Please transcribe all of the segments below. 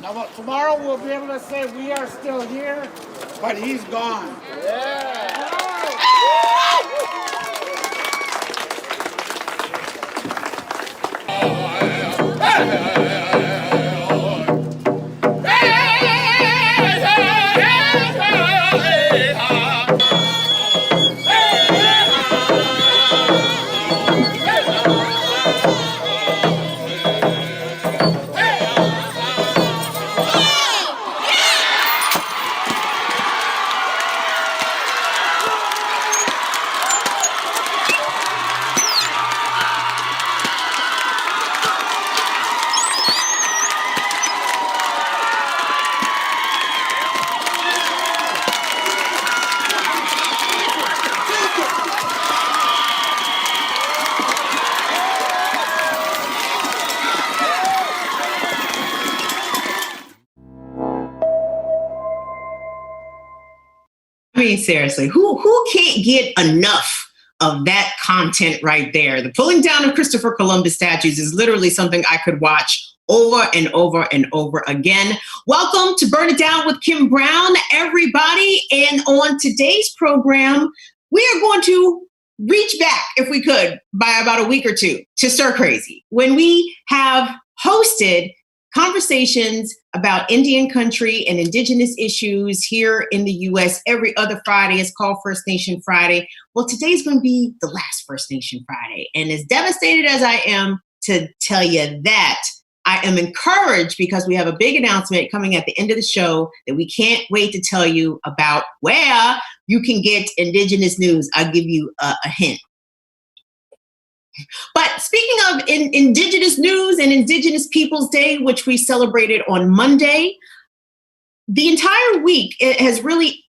Tomorrow we'll be able to say we are still here, but he's gone. Yeah. I mean, seriously, who can't get enough of that content right there? The pulling down of Christopher Columbus statues is literally something I could watch over and over and over again. Welcome to Burn It Down with Kim Brown, everybody. And on today's program, we are going to reach back, if we could, by about a week or two to Stir Crazy, when we have hosted conversations about Indian country and indigenous issues here in the U.S. every other Friday. It's called First Nation Friday. Well, today's going to be the last First Nation Friday. And as devastated as I am to tell you that, I am encouraged because we have a big announcement coming at the end of the show that we can't wait to tell you about where you can get indigenous news. I'll give you a hint. But speaking of Indigenous news and Indigenous Peoples Day, which we celebrated on Monday, the entire week it has really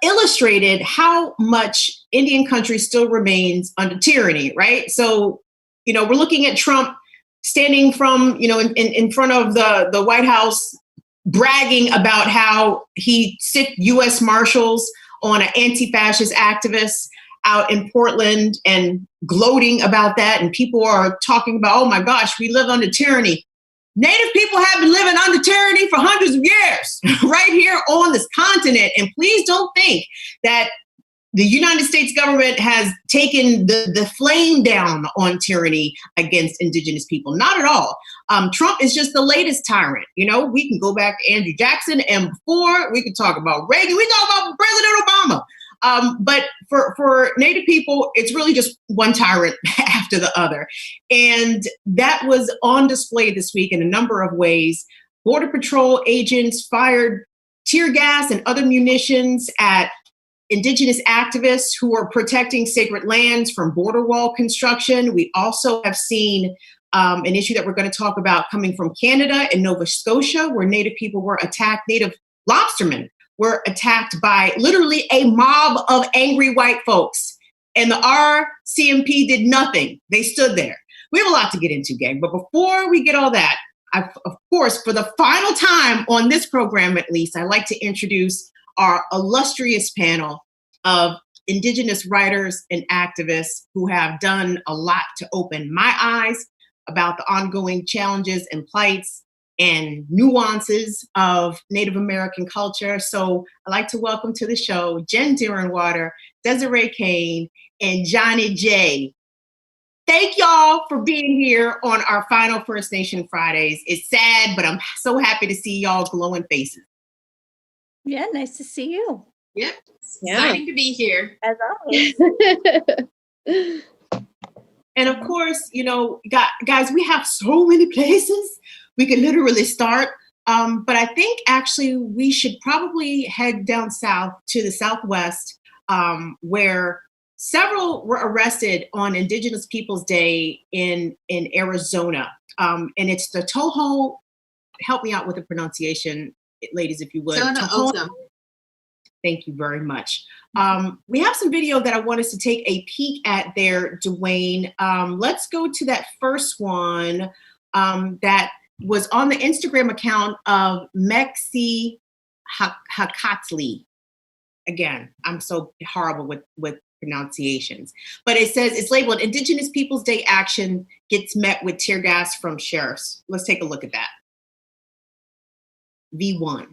illustrated how much Indian country still remains under tyranny, right? So, we're looking at Trump standing from, in front of the White House, bragging about how he sicked U.S. Marshals on an anti-fascist activist out in Portland and gloating about that. And people are talking about, oh my gosh, we live under tyranny. Native people have been living under tyranny for hundreds of years right here on this continent. And please don't think that the United States government has taken the flame down on tyranny against indigenous people. Not at all. Trump is just the latest tyrant. We can go back to Andrew Jackson and before. We can talk about Reagan. We talk about President Obama. But for Native people, it's really just one tyrant after the other. And that was on display this week in a number of ways. Border Patrol agents fired tear gas and other munitions at indigenous activists who are protecting sacred lands from border wall construction. We also have seen an issue that we're going to talk about coming from Canada and Nova Scotia, where Native people were attacked, Native lobstermen were attacked by literally a mob of angry white folks. And the RCMP did nothing. They stood there. We have a lot to get into, gang. But before we get all that, of course, for the final time on this program, at least, I'd like to introduce our illustrious panel of Indigenous writers and activists who have done a lot to open my eyes about the ongoing challenges and plights and nuances of Native American culture. So I'd like to welcome to the show Jen Deerenwater, Desiree Kane, and Johnny J. Thank y'all for being here on our final First Nation Fridays. It's sad, but I'm so happy to see y'all glowing faces. Yeah, nice to see you. Yep, exciting to be here. As always. And of course, guys, we have so many places we could literally start. But I think actually we should probably head down south to the Southwest, where several were arrested on Indigenous Peoples Day in Arizona. And it's the Toho, help me out with the pronunciation, ladies, if you would. Tohono. Thank you very much. We have some video that I want us to take a peek at there, Dwayne. Let's go to that first one that was on the Instagram account of Mexi Hakatzli. Again, I'm so horrible with pronunciations. But it says it's labeled Indigenous Peoples Day action gets met with tear gas from sheriffs. Let's take a look at that. v1.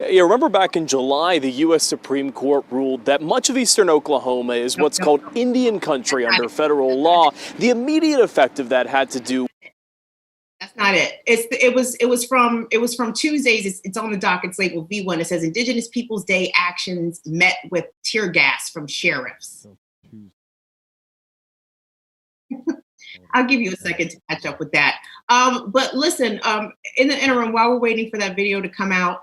You remember back in July, the U.S. Supreme Court ruled that much of eastern Oklahoma is what's called Indian country under federal law. The immediate effect of that had to do. That's not it. It was from Tuesdays. It's on the docket. It's labeled V1. It says Indigenous Peoples Day actions met with tear gas from sheriffs. I'll give you a second to catch up with that. But listen, in the interim, while we're waiting for that video to come out,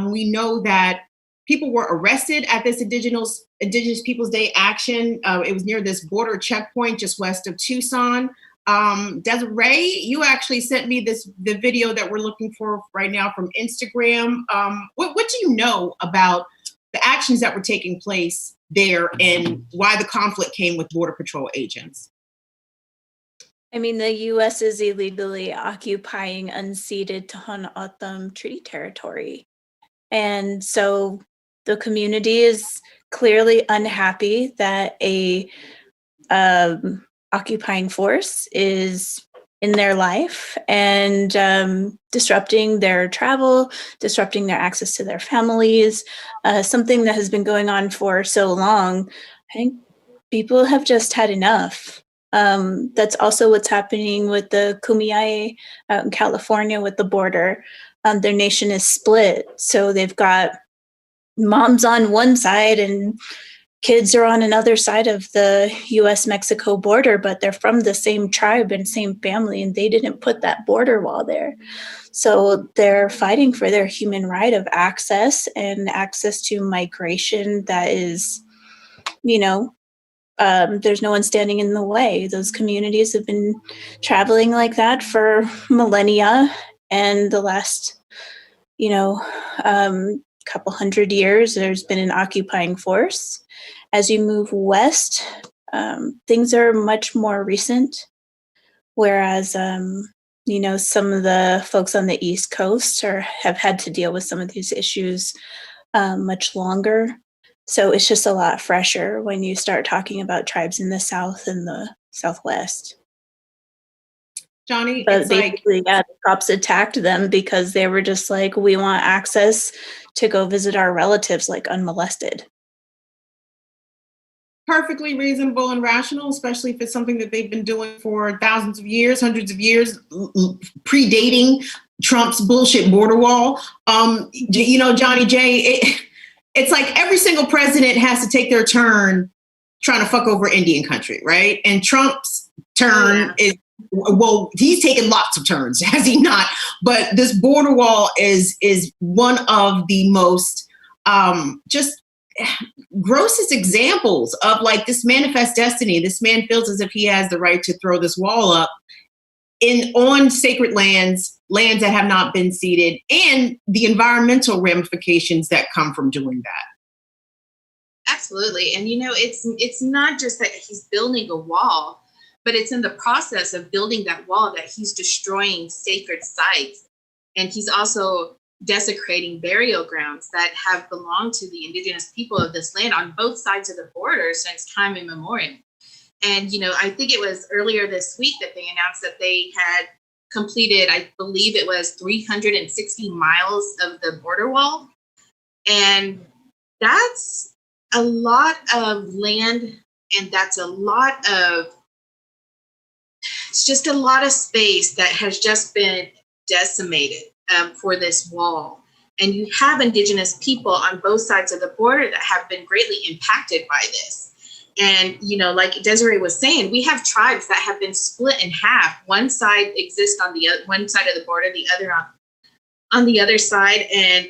we know that people were arrested at this Indigenous Peoples Day action. It was near this border checkpoint just west of Tucson. Desiree, you actually sent me the video that we're looking for right now from Instagram. What do you know about the actions that were taking place there and why the conflict came with Border Patrol agents? I mean, the U.S. is illegally occupying unceded Tohono O'odham Treaty Territory. And so the community is clearly unhappy that a occupying force is in their life and disrupting their travel, disrupting their access to their families, something that has been going on for so long. I think people have just had enough. That's also what's happening with the Kumeyaay out in California with the border. Their nation is split. So they've got moms on one side and kids are on another side of the US-Mexico border, but they're from the same tribe and same family, and they didn't put that border wall there. So they're fighting for their human right of access and access to migration that is, there's no one standing in the way. Those communities have been traveling like that for millennia, and the last, couple hundred years, there's been an occupying force. As you move west, things are much more recent, whereas, some of the folks on the East Coast have had to deal with some of these issues much longer. So it's just a lot fresher when you start talking about tribes in the South and the Southwest. Johnny, but basically, the cops attacked them because they were just like, we want access to go visit our relatives like unmolested. Perfectly reasonable and rational, especially if it's something that they've been doing for thousands of years, hundreds of years, predating Trump's bullshit border wall. Johnny J, it's like every single president has to take their turn trying to fuck over Indian country, right? And Trump's turn is, well, he's taken lots of turns, has he not? But this border wall is one of the most just grossest examples of like this manifest destiny. This man feels as if he has the right to throw this wall up on sacred lands that have not been ceded, and the environmental ramifications that come from doing that. Absolutely. And it's not just that he's building a wall, but it's in the process of building that wall that he's destroying sacred sites. And he's also desecrating burial grounds that have belonged to the indigenous people of this land on both sides of the border since time immemorial. And, I think it was earlier this week that they announced that they had completed, I believe it was 360 miles of the border wall. And that's a lot of land, and that's it's just a lot of space that has just been decimated for this wall. And you have indigenous people on both sides of the border that have been greatly impacted by this. And, like Desiree was saying, we have tribes that have been split in half. One side exists on the one side of the border, the other on the other side. And,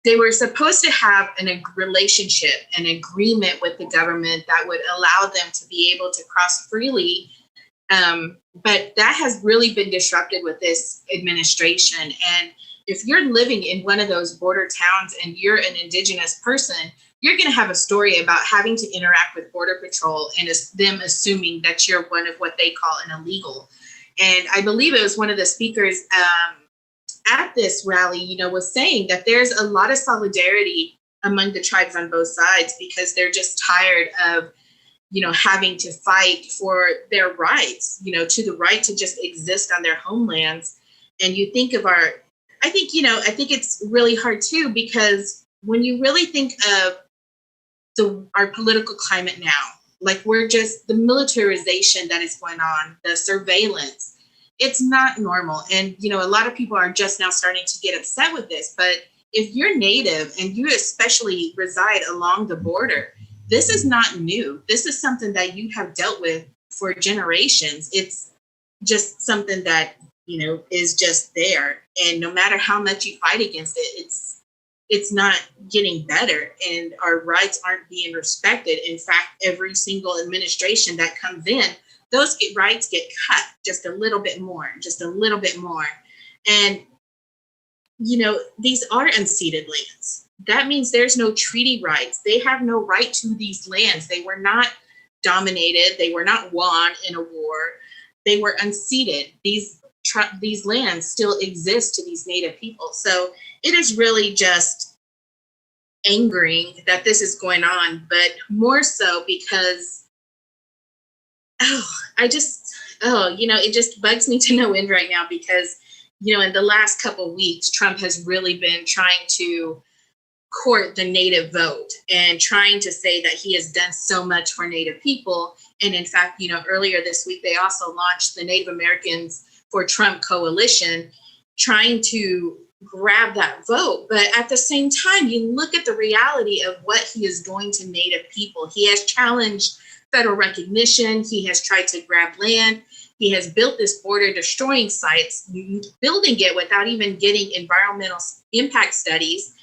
they were supposed to have a relationship, an agreement with the government that would allow them to be able to cross freely. But that has really been disrupted with this administration. And if you're living in one of those border towns and you're an indigenous person, you're going to have a story about having to interact with Border Patrol and them assuming that you're one of what they call an illegal. And I believe it was one of the speakers at this rally, was saying that there's a lot of solidarity among the tribes on both sides because they're just tired of having to fight for their rights, to the right to just exist on their homelands. And you think of I think it's really hard too, because when you really think of our political climate now, like we're just the militarization that is going on, the surveillance, it's not normal. And, a lot of people are just now starting to get upset with this. But if you're Native and you especially reside along the border, this is not new. This is something that you have dealt with for generations. It's just something that, is just there. And no matter how much you fight against it, it's not getting better, and our rights aren't being respected. In fact, every single administration that comes in, those rights get cut just a little bit more. And, these are unceded lands. That means there's no treaty rights. They have no right to these lands. They were not dominated. They were not won in a war. They were unceded. These lands still exist to these Native people. So it is really just angering that this is going on, but more so because, it just bugs me to no end right now, because, in the last couple of weeks, Trump has really been trying to court the Native vote and trying to say that he has done so much for Native people. And in fact, earlier this week, they also launched the Native Americans for Trump coalition, trying to grab that vote. But at the same time, you look at the reality of what he is doing to Native people. He has challenged federal recognition. He has tried to grab land. He has built this border destroying sites, building it without even getting environmental impact studies,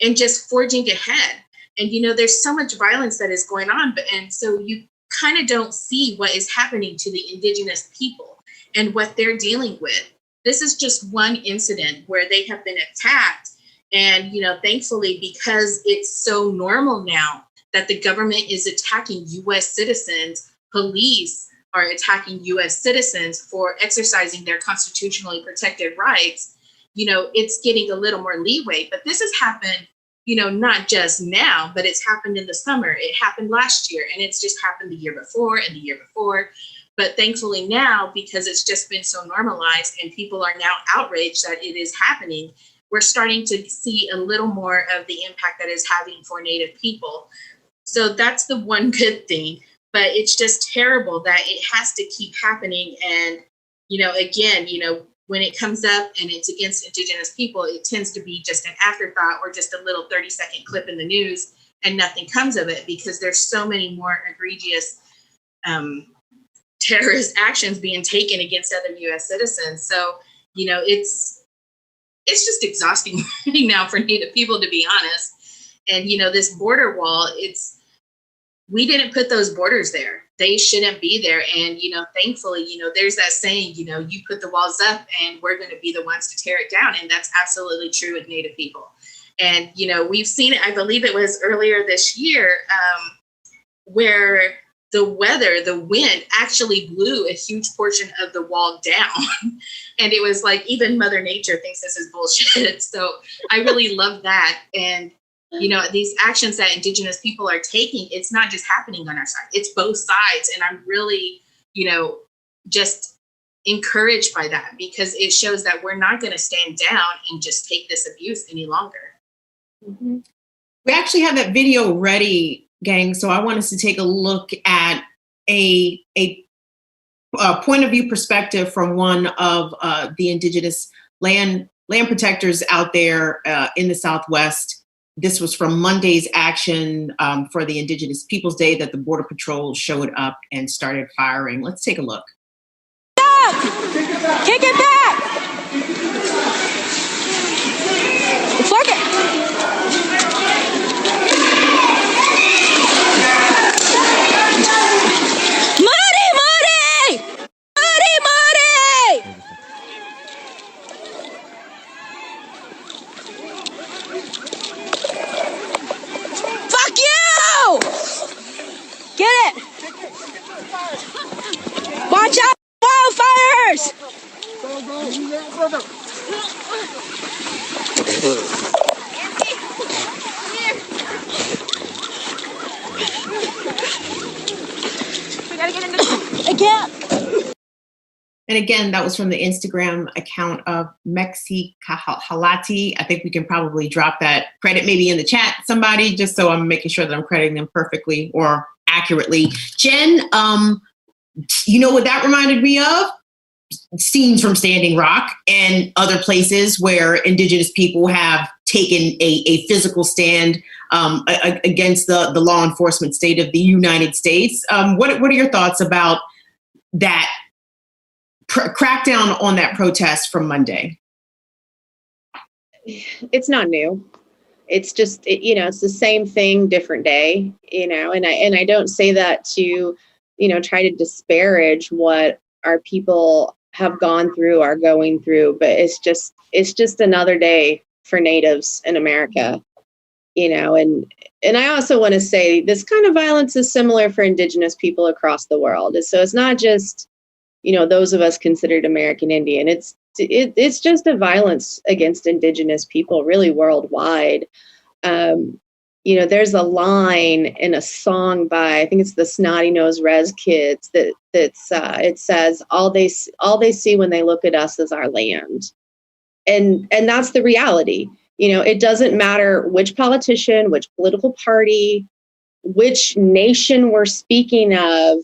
and just forging ahead. And, there's so much violence that is going on. And so you kind of don't see what is happening to the Indigenous people and what they're dealing with. This is just one incident where they have been attacked. And, thankfully, because it's so normal now that the government is attacking U.S. citizens, police are attacking U.S. citizens for exercising their constitutionally protected rights, it's getting a little more leeway. But this has happened, not just now, but it's happened in the summer. It happened last year, and it's just happened the year before and the year before. But thankfully now, because it's just been so normalized and people are now outraged that it is happening, we're starting to see a little more of the impact that it's having for Native people. So that's the one good thing. But it's just terrible that it has to keep happening. And, again, when it comes up and it's against Indigenous people, it tends to be just an afterthought or just a little 30-second clip in the news, and nothing comes of it, because there's so many more egregious terrorist actions being taken against other U.S. citizens. So, it's just exhausting right now for Native people, to be honest. And, this border wall, we didn't put those borders there. They shouldn't be there. And, thankfully, there's that saying, you put the walls up and we're going to be the ones to tear it down. And that's absolutely true with Native people. And, we've seen it, I believe it was earlier this year, where the wind actually blew a huge portion of the wall down. And it was like, even Mother Nature thinks this is bullshit. So I really love that. And, these actions that Indigenous people are taking, it's not just happening on our side, it's both sides. And I'm really, just encouraged by that, because it shows that we're not going to stand down and just take this abuse any longer. Mm-hmm. We actually have that video ready, gang. So I want us to take a look at a point of view perspective from one of the Indigenous land protectors out there in the Southwest. This was from Monday's action for the Indigenous Peoples Day that the Border Patrol showed up and started firing. Let's take a look. Kick it back! Fuck it! Get it! Watch out! Wildfires! I can't. And again, that was from the Instagram account of Mexi Halati. I think we can probably drop that credit maybe in the chat, somebody, just so I'm making sure that I'm crediting them perfectly or accurately. Jen, you know what that reminded me of? Scenes from Standing Rock and other places where Indigenous people have taken a physical stand against the law enforcement state of the United States. What are your thoughts about that crackdown on that protest from Monday? It's not new. It's just, it's the same thing, different day, and I don't say that to, try to disparage what our people have gone through, are going through, but it's just another day for Natives in America, and I also want to say this kind of violence is similar for Indigenous people across the world. So it's not just, those of us considered American Indian. It's just a violence against Indigenous people really worldwide. There's a line in a song by, I think it's the Snotty Nose Rez Kids, it says, all they see when they look at us is our land. And that's the reality. It doesn't matter which politician, which political party, which nation we're speaking of,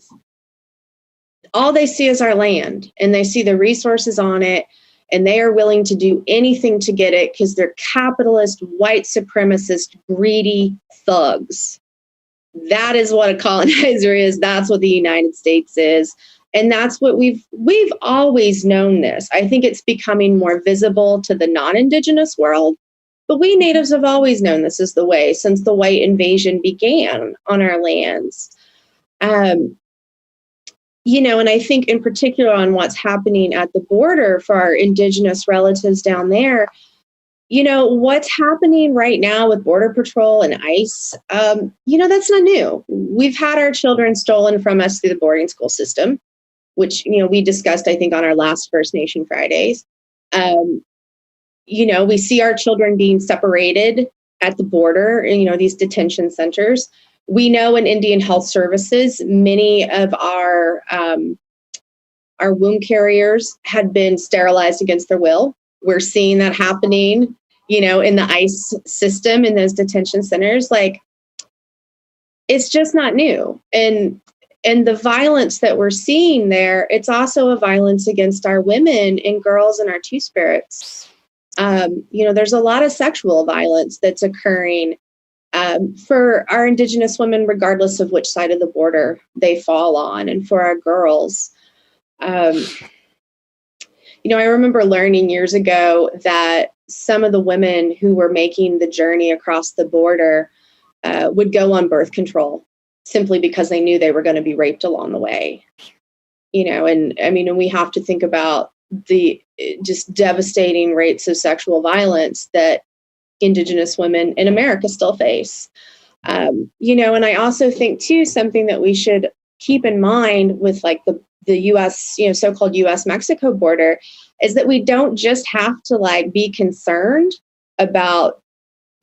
all they see is our land, and they see the resources on it, and they are willing to do anything to get it because they're capitalist, white supremacist, greedy thugs. That is what a colonizer is. That's what the United States is. And that's what we've always known this. I think it's becoming more visible to the non-Indigenous world, but we Natives have always known this is the way since the white invasion began on our lands. And I think in particular on what's happening at the border for our Indigenous relatives down there, what's happening right now with Border Patrol and ICE, that's not new. We've had our children stolen from us through the boarding school system, which, we discussed, I think, on our last First Nation Fridays. We see our children being separated at the border, these detention centers. We know in Indian Health Services, many of our womb carriers had been sterilized against their will. We're seeing that happening, in the ICE system, in those detention centers. Like, it's just not new. And the violence that we're seeing there, it's also a violence against our women and girls and our two-spirits. There's a lot of sexual violence that's occurring for our Indigenous women, regardless of which side of the border they fall on, and for our girls. I remember learning years ago that some of the women who were making the journey across the border would go on birth control simply because they knew they were going to be raped along the way. And we have to think about the just devastating rates of sexual violence that Indigenous women in America still face. And I also think too, something that we should keep in mind with like the U.S., so-called U.S.-Mexico border is that we don't just have to be concerned about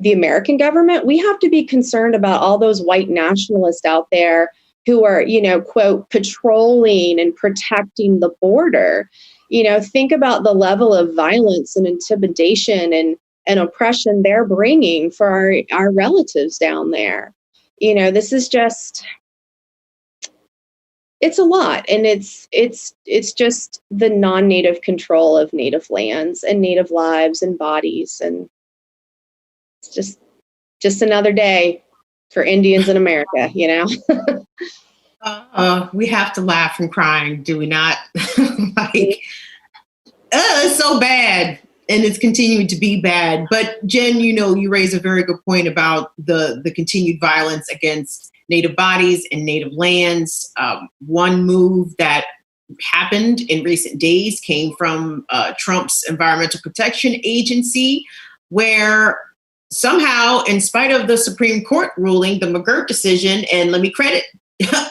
the American government. We have to be concerned about all those white nationalists out there who are, quote, patrolling and protecting the border. Think about the level of violence and intimidation and oppression they're bringing for our relatives down there. This is just, it's a lot. And it's just the non-Native control of Native lands and Native lives and bodies. And it's just another day for Indians in America, We have to laugh from crying, do we not? It's so bad. And it's continuing to be bad. But Jen, you raise a very good point about the continued violence against Native bodies and Native lands. One move that happened in recent days came from Trump's Environmental Protection Agency, where somehow, in spite of the Supreme Court ruling, the McGirt decision, and let me credit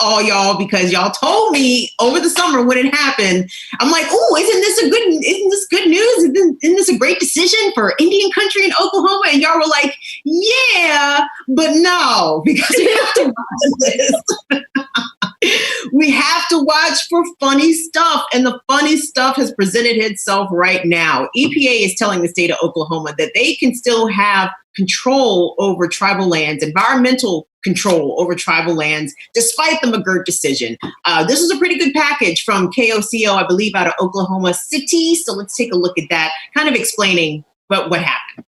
all y'all because y'all told me over the summer when it happened. I'm like, oh, isn't this good news? Isn't this a great decision for Indian country in Oklahoma? And y'all were like, yeah, but no, because we have to watch this. We have watch for funny stuff, and the funny stuff has presented itself right now. EPA is telling the state of Oklahoma that they can still have control over tribal lands, environmental control over tribal lands, despite the McGirt decision. This is a pretty good package from KOCO, I believe, out of Oklahoma City. So let's take a look at that, kind of explaining what happened.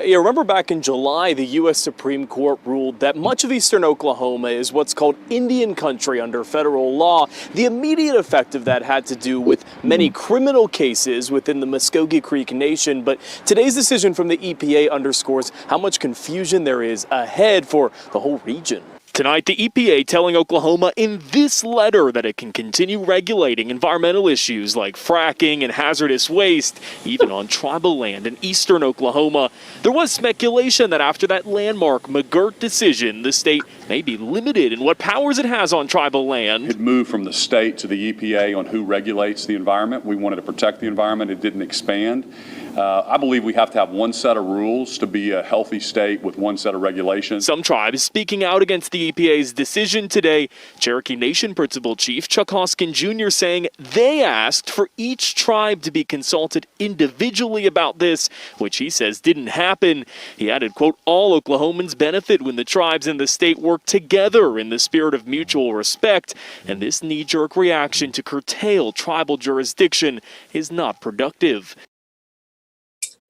You remember back in July, the U.S. Supreme Court ruled that much of eastern Oklahoma is what's called Indian country under federal law. The immediate effect of that had to do with many criminal cases within the Muskogee Creek Nation. But today's decision from the EPA underscores how much confusion there is ahead for the whole region. Tonight, the EPA telling Oklahoma in this letter that it can continue regulating environmental issues like fracking and hazardous waste, even on tribal land in eastern Oklahoma. There was speculation that after that landmark McGirt decision, the state may be limited in what powers it has on tribal land. It moved from the state to the EPA on who regulates the environment. We wanted to protect the environment. It didn't expand. I believe we have to have one set of rules to be a healthy state with one set of regulations. Some tribes speaking out against the EPA's decision today. Cherokee Nation Principal Chief Chuck Hoskin Jr. saying they asked for each tribe to be consulted individually about this, which he says didn't happen. He added, quote, all Oklahomans benefit when the tribes in the state work together in the spirit of mutual respect, and this knee-jerk reaction to curtail tribal jurisdiction is not productive.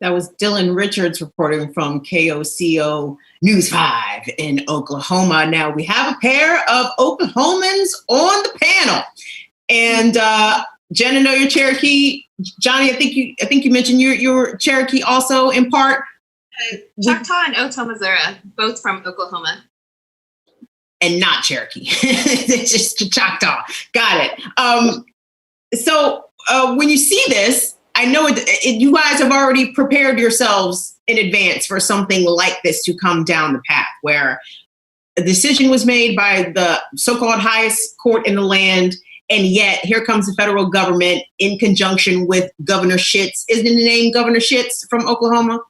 That was Dylan Richards reporting from KOCO News 5 in Oklahoma. Now we have a pair of Oklahomans on the panel, and Jen, I know you're Cherokee. Johnny, I think you mentioned you're Cherokee also in part. Choctaw and Otoe, Missouri, both from Oklahoma. And not Cherokee. It's just Choctaw. Got it. So when you see this, I know you guys have already prepared yourselves in advance for something like this to come down the path, where a decision was made by the so-called highest court in the land, and yet here comes the federal government in conjunction with Governor Schitz. Isn't the name Governor Schitz from Oklahoma?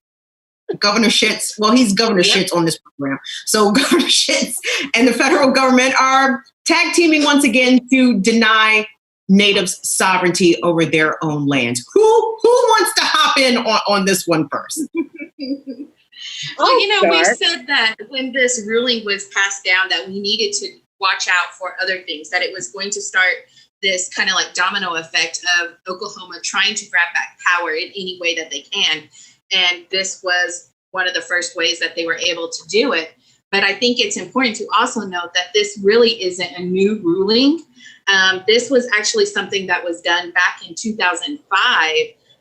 Governor Schitz. Well, he's Governor Schitz on this program. So Governor Schitz and the federal government are tag teaming once again to deny Natives sovereignty over their own lands. Who wants to hop in on this one first? Well, we said that when this ruling was passed down that we needed to watch out for other things, that it was going to start this kind of like domino effect of Oklahoma trying to grab back power in any way that they can. And this was one of the first ways that they were able to do it. But I think it's important to also note that this really isn't a new ruling. This was actually something that was done back in 2005,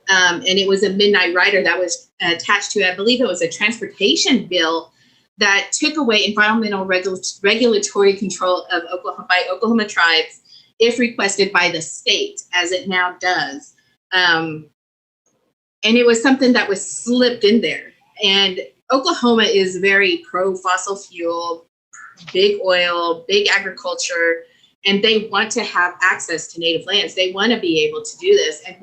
and it was a midnight rider that was attached to, I believe it was a transportation bill that took away environmental regulatory control of Oklahoma tribes if requested by the state, as it now does. And it was something that was slipped in there. And Oklahoma is very pro-fossil fuel, big oil, big agriculture, and they want to have access to native lands. They want to be able to do this. And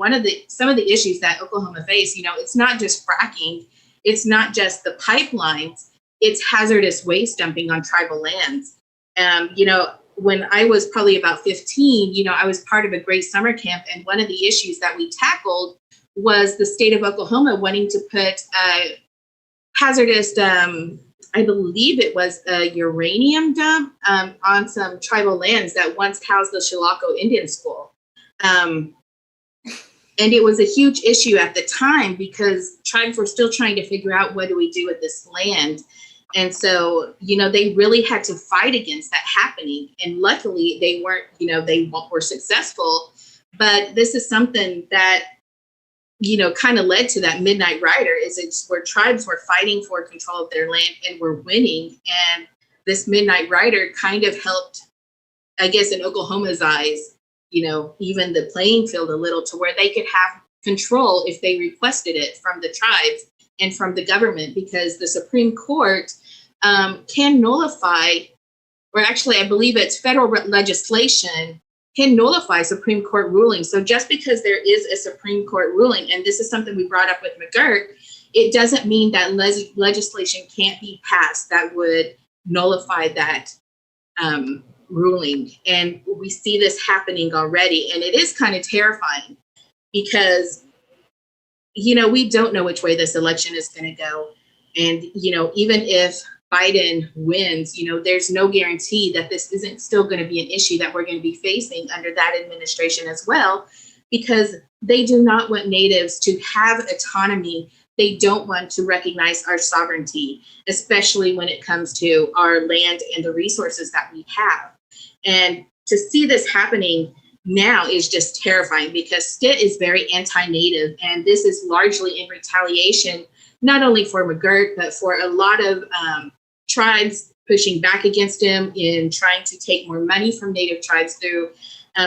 some of the issues that Oklahoma face, it's not just fracking, it's not just the pipelines, it's hazardous waste dumping on tribal lands. When I was probably about 15, I was part of a great summer camp, and one of the issues that we tackled was the state of Oklahoma wanting to put hazardous I believe it was a uranium dump on some tribal lands that once housed the Chilocco Indian School. And it was a huge issue at the time because tribes were still trying to figure out what do we do with this land. And so, they really had to fight against that happening. And luckily they weren't, they were successful. But this is something that kind of led to that midnight rider, is it's where tribes were fighting for control of their land and were winning. And this midnight rider kind of helped, I guess, in Oklahoma's eyes, even the playing field a little, to where they could have control if they requested it from the tribes and from the government, because the Supreme Court can nullify, or actually, I believe it's federal legislation can nullify Supreme Court rulings. So just because there is a Supreme Court ruling, and this is something we brought up with McGirt, it doesn't mean that legislation can't be passed that would nullify that ruling. And we see this happening already. And it is kind of terrifying because, we don't know which way this election is going to go. And, even if Biden wins, there's no guarantee that this isn't still going to be an issue that we're going to be facing under that administration as well, because they do not want natives to have autonomy. They don't want to recognize our sovereignty, especially when it comes to our land and the resources that we have. And to see this happening now is just terrifying because Stitt is very anti-native, and this is largely in retaliation, not only for McGirt, but for a lot of tribes pushing back against him in trying to take more money from native tribes through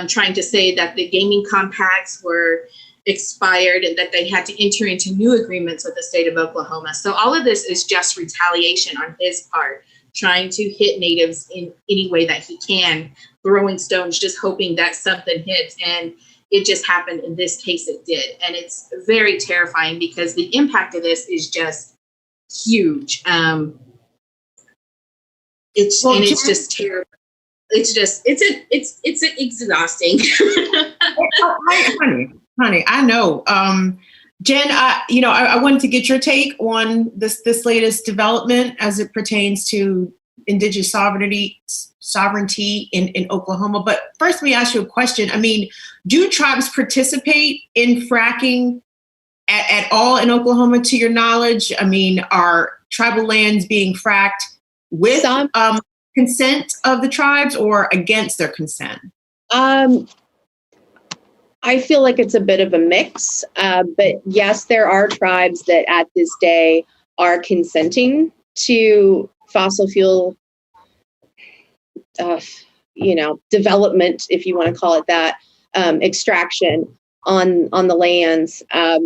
trying to say that the gaming compacts were expired and that they had to enter into new agreements with the state of Oklahoma. So all of this is just retaliation on his part, trying to hit natives in any way that he can, throwing stones, just hoping that something hits. And it just happened. In this case, it did. And it's very terrifying because the impact of this is just huge. It's just terrible. It's exhausting. honey, I know. Jen, I wanted to get your take on this latest development as it pertains to Indigenous sovereignty in Oklahoma. But first, let me ask you a question. I mean, do tribes participate in fracking at all in Oklahoma, to your knowledge? I mean, are tribal lands being fracked with consent of the tribes or against their consent? I feel like it's a bit of a mix, but yes, there are tribes that at this day are consenting to fossil fuel, development, if you want to call it that, extraction on the lands. I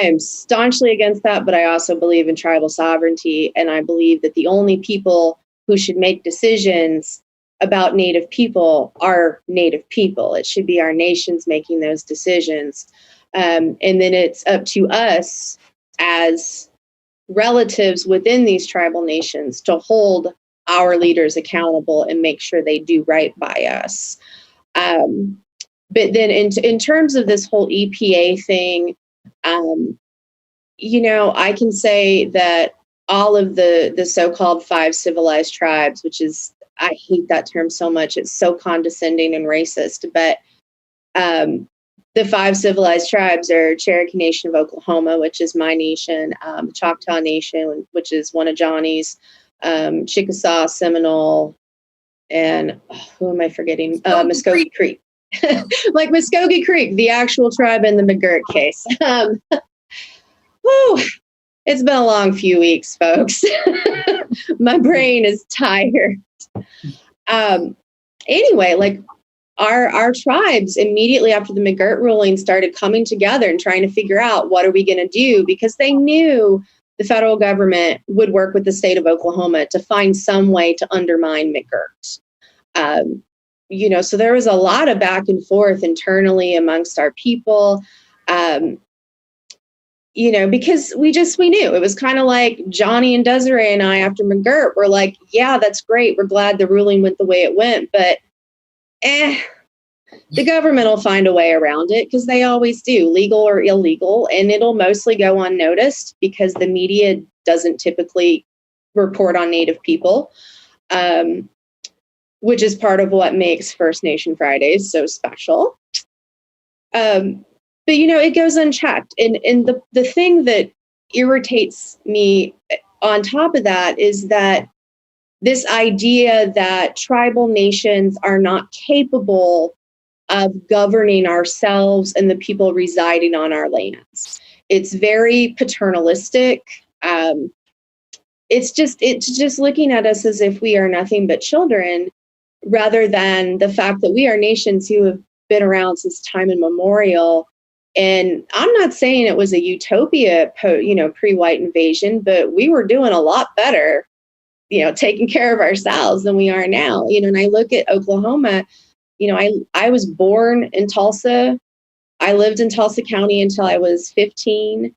am staunchly against that, but I also believe in tribal sovereignty, and I believe that the only people who should make decisions about Native people are Native people. It should be our nations making those decisions. And then it's up to us as relatives within these tribal nations to hold our leaders accountable and make sure they do right by us. But then in terms of this whole EPA thing, I can say that all of the so-called 5 civilized tribes, which is, I hate that term so much. It's so condescending and racist. But the 5 civilized tribes are Cherokee Nation of Oklahoma, which is my nation, Choctaw Nation, which is one of Johnny's, Chickasaw, Seminole, and who am I forgetting? Muskogee Creek. Like Muskogee Creek, the actual tribe in the McGirt case. It's been a long few weeks, folks. My brain is tired. Anyway, like our tribes immediately after the McGirt ruling started coming together and trying to figure out what are we going to do, because they knew the federal government would work with the state of Oklahoma to find some way to undermine McGirt. So there was a lot of back and forth internally amongst our people. Because we knew it was kind of like Johnny and Desiree and I after McGirt were like, yeah, that's great. We're glad the ruling went the way it went, but the government will find a way around it, because they always do, legal or illegal, and it'll mostly go unnoticed because the media doesn't typically report on Native people, which is part of what makes First Nation Fridays so special. But, it goes unchecked. And the thing that irritates me on top of that is that this idea that tribal nations are not capable of governing ourselves and the people residing on our lands. It's very paternalistic. It's just looking at us as if we are nothing but children, rather than the fact that we are nations who have been around since time immemorial. And I'm not saying it was a utopia, pre-white invasion, but we were doing a lot better, taking care of ourselves than we are now. And I look at Oklahoma, I was born in Tulsa. I lived in Tulsa County until I was 15.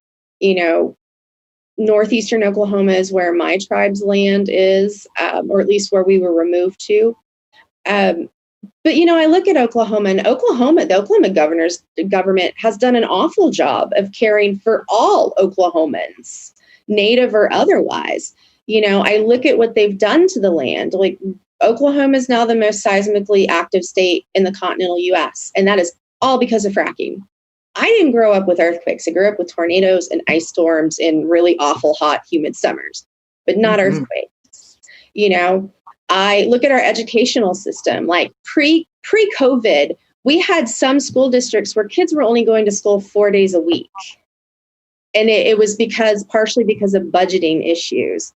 Northeastern Oklahoma is where my tribe's land is, or at least where we were removed to. But, I look at Oklahoma, and the Oklahoma government has done an awful job of caring for all Oklahomans, native or otherwise. I look at what they've done to the land. Like, Oklahoma is now the most seismically active state in the continental U.S., and that is all because of fracking. I didn't grow up with earthquakes. I grew up with tornadoes and ice storms in really awful, hot, humid summers, but not earthquakes. I look at our educational system. Like pre-COVID, we had some school districts where kids were only going to school 4 days a week. And it was partially because of budgeting issues.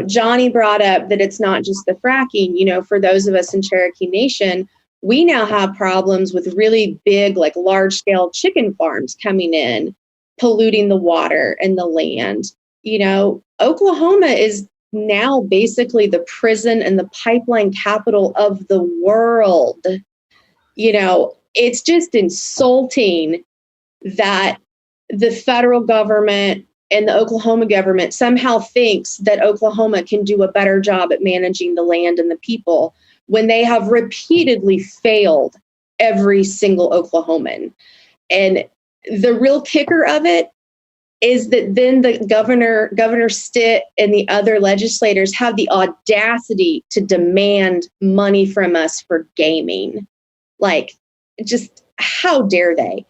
Johnny brought up that it's not just the fracking. For those of us in Cherokee Nation, we now have problems with really big, like large-scale chicken farms coming in, polluting the water and the land. Oklahoma is now basically the prison and the pipeline capital of the world. It's just insulting that the federal government and the Oklahoma government somehow thinks that Oklahoma can do a better job at managing the land and the people when they have repeatedly failed every single Oklahoman. And the real kicker of it is that then the Governor Stitt and the other legislators have the audacity to demand money from us for gaming. Like, just how dare they?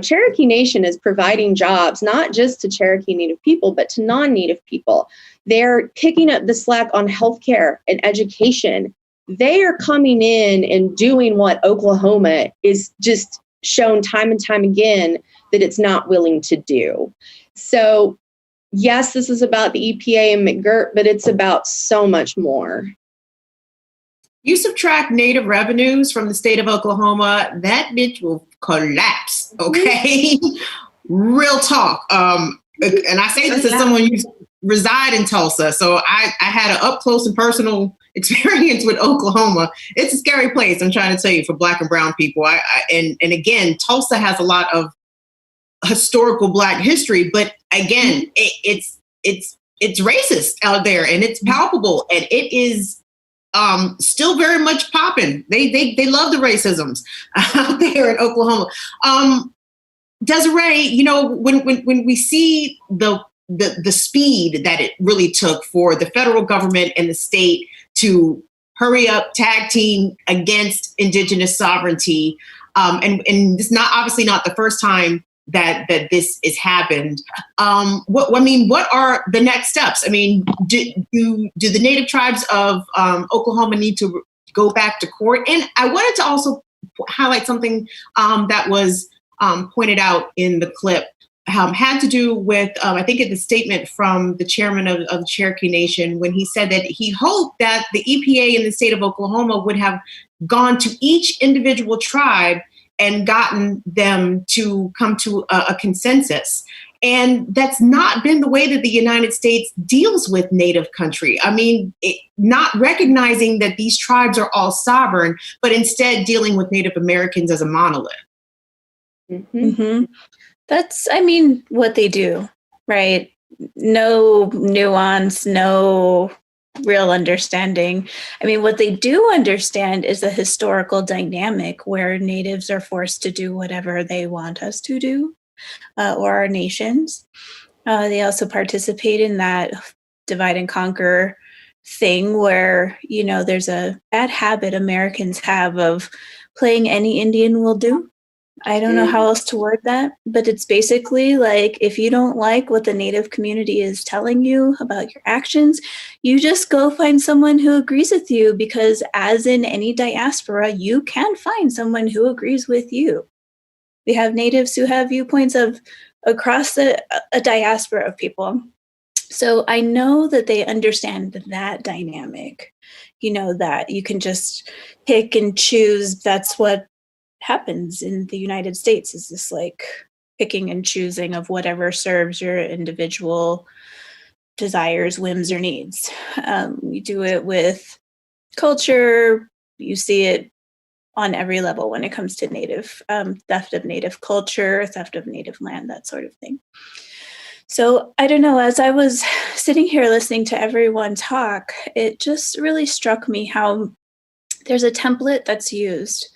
Cherokee Nation is providing jobs, not just to Cherokee Native people, but to non-Native people. They're picking up the slack on healthcare and education. They are coming in and doing what Oklahoma is just shown time and time again that it's not willing to do. So, yes, this is about the EPA and McGirt, but it's about so much more. You subtract Native revenues from the state of Oklahoma, that bitch will collapse, okay? Real talk. And I say this as someone who reside in Tulsa, so I had an up close and personal experience with Oklahoma. It's a scary place, I'm trying to tell you, for Black and brown people. And again, Tulsa has a lot of historical Black history, but again, it's racist out there, and it's palpable, and it is still very much popping. They love the racisms out there in Oklahoma. Desiree, when we see the speed that it really took for the federal government and the state to hurry up, tag team against Indigenous sovereignty, and it's obviously not the first time that this has happened. What are the next steps? I mean, do the Native tribes of Oklahoma need to go back to court? And I wanted to also highlight something that was pointed out in the clip, had to do with, I think, the statement from the chairman of the Cherokee Nation, when he said that he hoped that the EPA in the state of Oklahoma would have gone to each individual tribe and gotten them to come to a consensus. And that's not been the way that the United States deals with Native country. I mean, not recognizing that these tribes are all sovereign, but instead dealing with Native Americans as a monolith. That's, what they do, right? No nuance, no real understanding. What they do understand is the historical dynamic where Natives are forced to do whatever they want us to do, or our nations. They also participate in that divide and conquer thing where, there's a bad habit Americans have of playing any Indian will do. I don't know how else to word that, but it's basically like, if you don't like what the Native community is telling you about your actions, you just go find someone who agrees with you, because as in any diaspora, you can find someone who agrees with you. We have Natives who have viewpoints of across a diaspora of people. So I know that they understand that dynamic, that you can just pick and choose. That's what happens in the United States, is this like picking and choosing of whatever serves your individual desires, whims, or needs. We do it with culture. You see it on every level when it comes to Native, theft of Native culture, theft of Native land, that sort of thing. So I don't know, as I was sitting here listening to everyone talk, it just really struck me how there's a template that's used.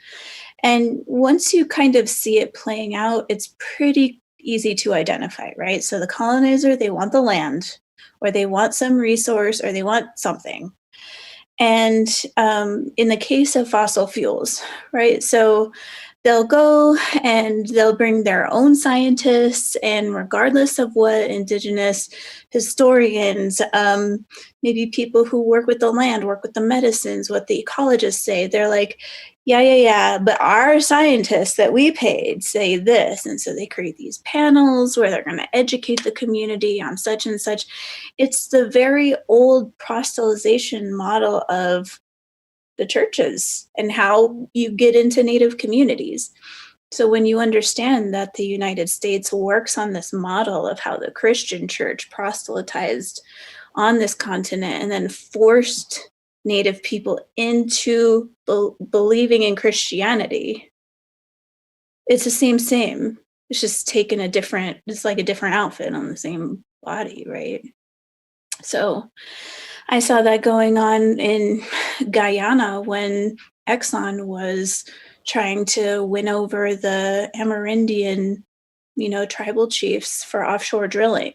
And once you kind of see it playing out, it's pretty easy to identify, right? So the colonizer, they want the land, or they want some resource, or they want something. And in the case of fossil fuels, right? So they'll go and they'll bring their own scientists, and regardless of what Indigenous historians, maybe people who work with the land, work with the medicines, what the ecologists say, they're like, yeah, but our scientists that we paid say this. And so they create these panels where they're going to educate the community on such and such. It's the very old proselytization model of the churches and how you get into Native communities. So when you understand that the United States works on this model of how the Christian church proselytized on this continent and then forced Native people into believing in Christianity, it's the same. It's just taken it's like a different outfit on the same body, right? So I saw that going on in Guyana when Exxon was trying to win over the Amerindian, tribal chiefs for offshore drilling.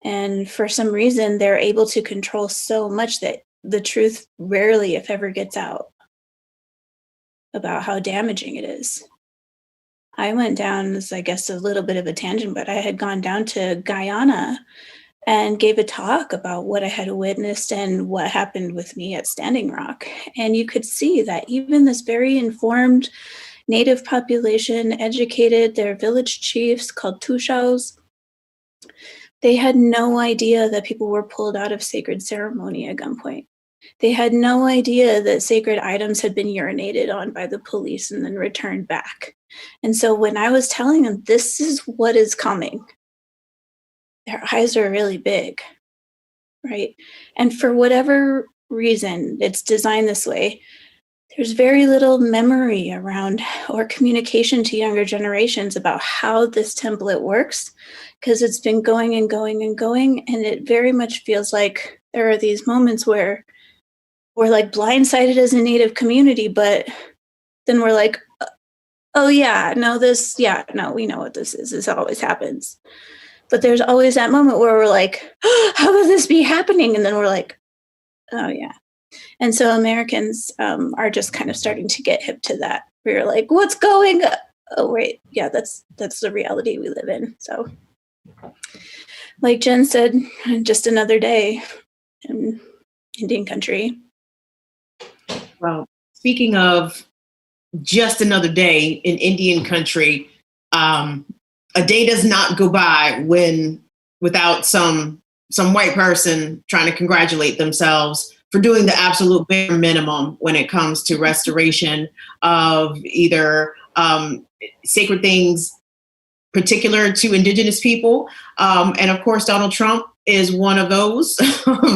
And for some reason, they're able to control so much that the truth rarely, if ever, gets out about how damaging it is. I went down, as I guess a little bit of a tangent, but I had gone down to Guyana and gave a talk about what I had witnessed and what happened with me at Standing Rock. And you could see that even this very informed Native population, educated, their village chiefs called Tushaus, they had no idea that people were pulled out of sacred ceremony at gunpoint. They had no idea that sacred items had been urinated on by the police and then returned back. And so when I was telling them, this is what is coming, their eyes are really big, right? And for whatever reason, it's designed this way. There's very little memory around or communication to younger generations about how this template works, because it's been going and going and going. And it very much feels like there are these moments where we're like blindsided as a Native community, but then we're like, oh yeah, we know what this is. This always happens. But there's always that moment where we're like, oh, how could this be happening? And then we're like, oh yeah. And so Americans are just kind of starting to get hip to that. We're like, what's going on? Oh, wait. Yeah, that's the reality we live in. So like Jen said, just another day in Indian country. Well, speaking of just another day in Indian country, a day does not go by without some white person trying to congratulate themselves for doing the absolute bare minimum when it comes to restoration of either sacred things particular to Indigenous people. And of course, Donald Trump is one of those,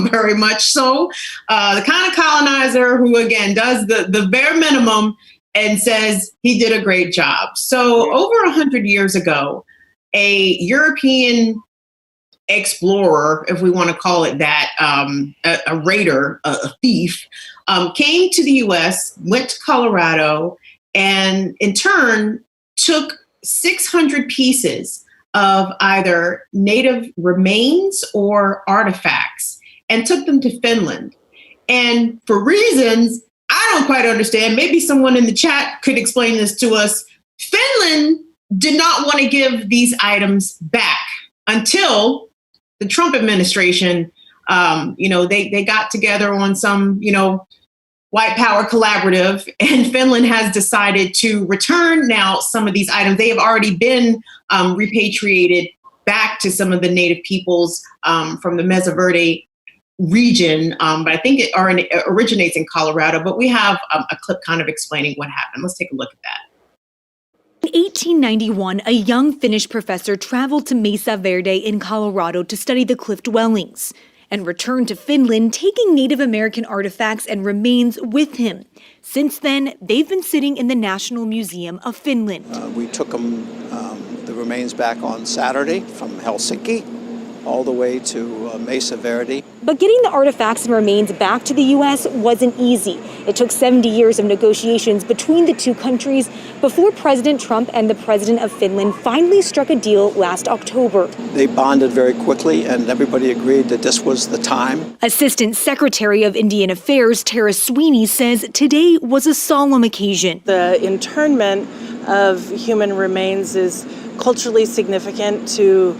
very much so. The kind of colonizer who, again, does the bare minimum and says he did a great job. So over 100 years ago, a European explorer, if we want to call it that, a raider, a thief, came to the U.S., went to Colorado, and in turn took 600 pieces of either native remains or artifacts and took them to Finland. And for reasons I don't quite understand, maybe someone in the chat could explain this to us, Finland did not want to give these items back until the Trump administration, they got together on some, white power collaborative, and Finland has decided to return now some of these items. They have already been repatriated back to some of the native peoples from the Mesa Verde region, but I think it originates in Colorado. But we have a clip kind of explaining what happened. Let's take a look at that. In 1891, a young Finnish professor traveled to Mesa Verde in Colorado to study the cliff dwellings and returned to Finland, taking Native American artifacts and remains with him. Since then, they've been sitting in the National Museum of Finland. We took them, the remains back on Saturday from Helsinki all the way to Mesa Verde. But getting the artifacts and remains back to the U.S. wasn't easy. It took 70 years of negotiations between the two countries before President Trump and the president of Finland finally struck a deal last October. They bonded very quickly, and everybody agreed that this was the time. Assistant Secretary of Indian Affairs Tara Sweeney says today was a solemn occasion. The internment of human remains is culturally significant to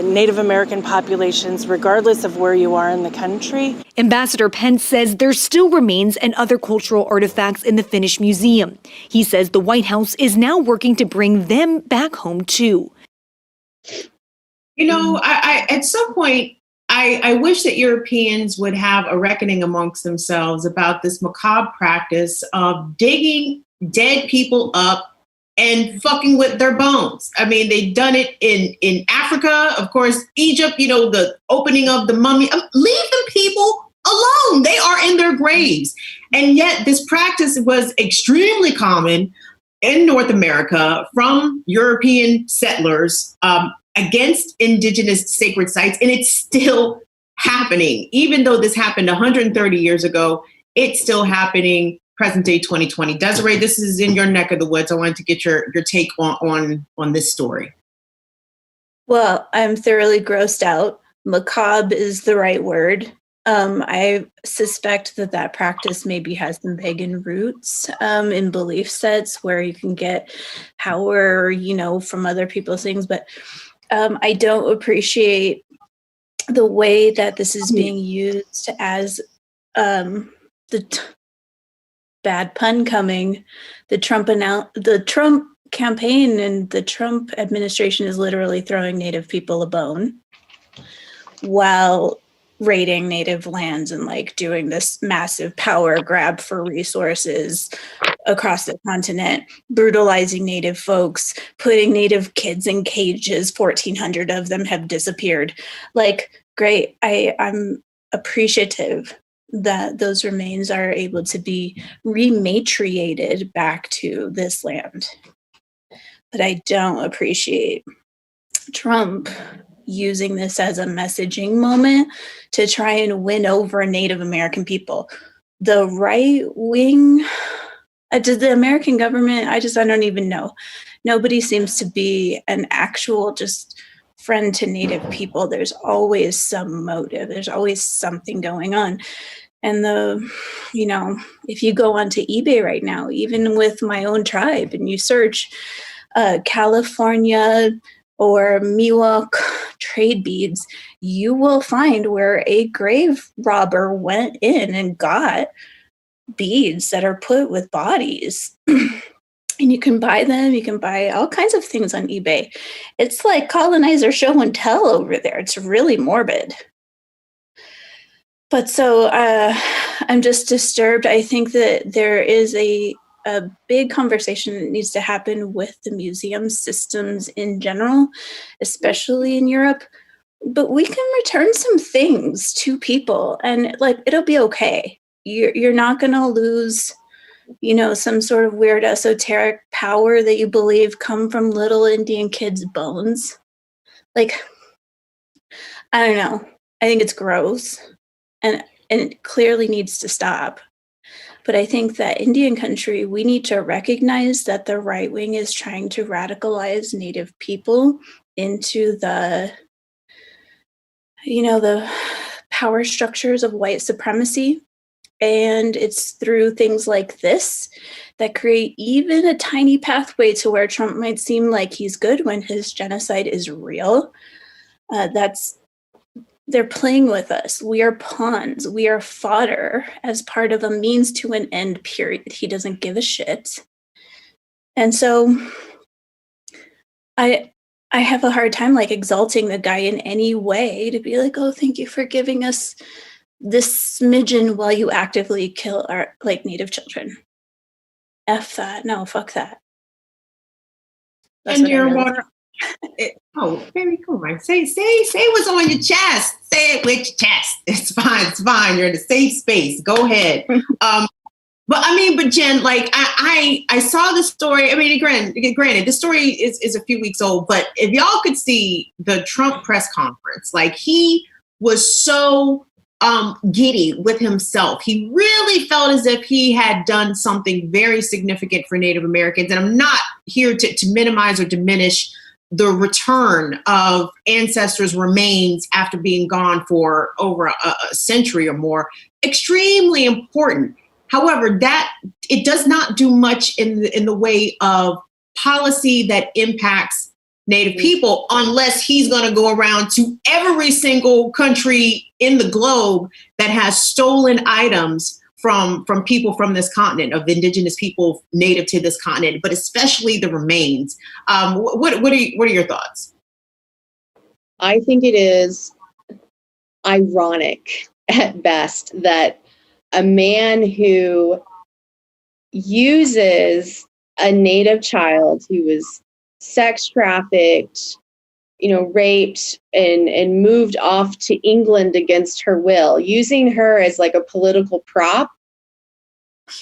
Native American populations, regardless of where you are in the country. Ambassador Pence says there still remains and other cultural artifacts in the Finnish museum. He says the White House is now working to bring them back home too. You know, I at some point, I wish that Europeans would have a reckoning amongst themselves about this macabre practice of digging dead people up and fucking with their bones. I mean, they've done it in Africa, of course, Egypt, you know, the opening of the mummy. Leave the people alone. They are in their graves. And yet this practice was extremely common in North America from European settlers against indigenous sacred sites. And it's still happening. Even though this happened 130 years ago, it's still happening present day 2020. Desiree, this is in your neck of the woods. I wanted to get your take on this story. Well, I'm thoroughly grossed out. Macabre is the right word. I suspect that practice maybe has some pagan roots in belief sets where you can get power, you know, from other people's things. But I don't appreciate the way that this is being used as bad pun coming. The Trump campaign and the Trump administration is literally throwing Native people a bone while raiding Native lands and like doing this massive power grab for resources across the continent, brutalizing Native folks, putting Native kids in cages. 1,400 of them have disappeared. Like, great. I'm appreciative that those remains are able to be rematriated back to this land. But I don't appreciate Trump using this as a messaging moment to try and win over Native American people. The right wing, the American government, I don't even know. Nobody seems to be an actual just friend to Native people. There's always some motive. There's always something going on. And if you go onto eBay right now, even with my own tribe, and you search California or Miwok trade beads, you will find where a grave robber went in and got beads that are put with bodies. And you can buy them. You can buy all kinds of things on eBay. It's like colonizer show and tell over there. It's really morbid. But so I'm just disturbed. I think that there is a big conversation that needs to happen with the museum systems in general, especially in Europe. But we can return some things to people and like it'll be okay. You're not going to lose, some sort of weird esoteric power that you believe come from little Indian kids' bones. Like, I don't know. I think it's gross. And it clearly needs to stop. But I think that Indian country, we need to recognize that the right wing is trying to radicalize Native people into the power structures of white supremacy. And it's through things like this that create even a tiny pathway to where Trump might seem like he's good when his genocide is real. They're playing with us. We are pawns. We are fodder as part of a means to an end, period. He doesn't give a shit. And so I have a hard time like exalting the guy in any way to be like, oh, thank you for giving us this smidgen while you actively kill our like Native children. F that. No, fuck that. That's and your water. Baby, come on. Say what's on your chest. Say it with your chest. It's fine. You're in a safe space. Go ahead. But Jen, like I saw the story. I mean, granted, the story is a few weeks old, but if y'all could see the Trump press conference, like he was so giddy with himself. He really felt as if he had done something very significant for Native Americans. And I'm not here to minimize or diminish the return of ancestors' remains after being gone for over a century or more. Extremely important. However, that it does not do much in the way of policy that impacts Native people, unless he's going to go around to every single country in the globe that has stolen items from people from this continent, of Indigenous people native to this continent, but especially the remains. What are your thoughts? I think it is ironic at best that a man who uses a Native child who was sex trafficked, raped and moved off to England against her will, using her as like a political prop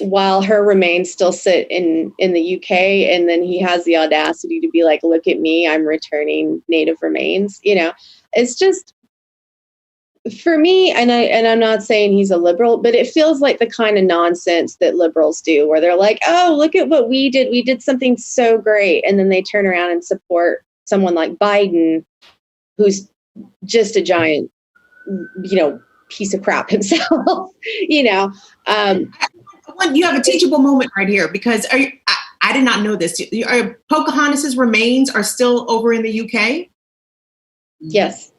while her remains still sit in the UK. And then he has the audacity to be like, look at me, I'm returning Native remains. It's just, for me, and I'm not saying he's a liberal, but it feels like the kind of nonsense that liberals do, where they're like, oh, look at what we did. We did something so great. And then they turn around and support someone like Biden, who's just a giant, piece of crap himself. You have a teachable moment right here, because I did not know this. Pocahontas's remains are still over in the UK? Yes.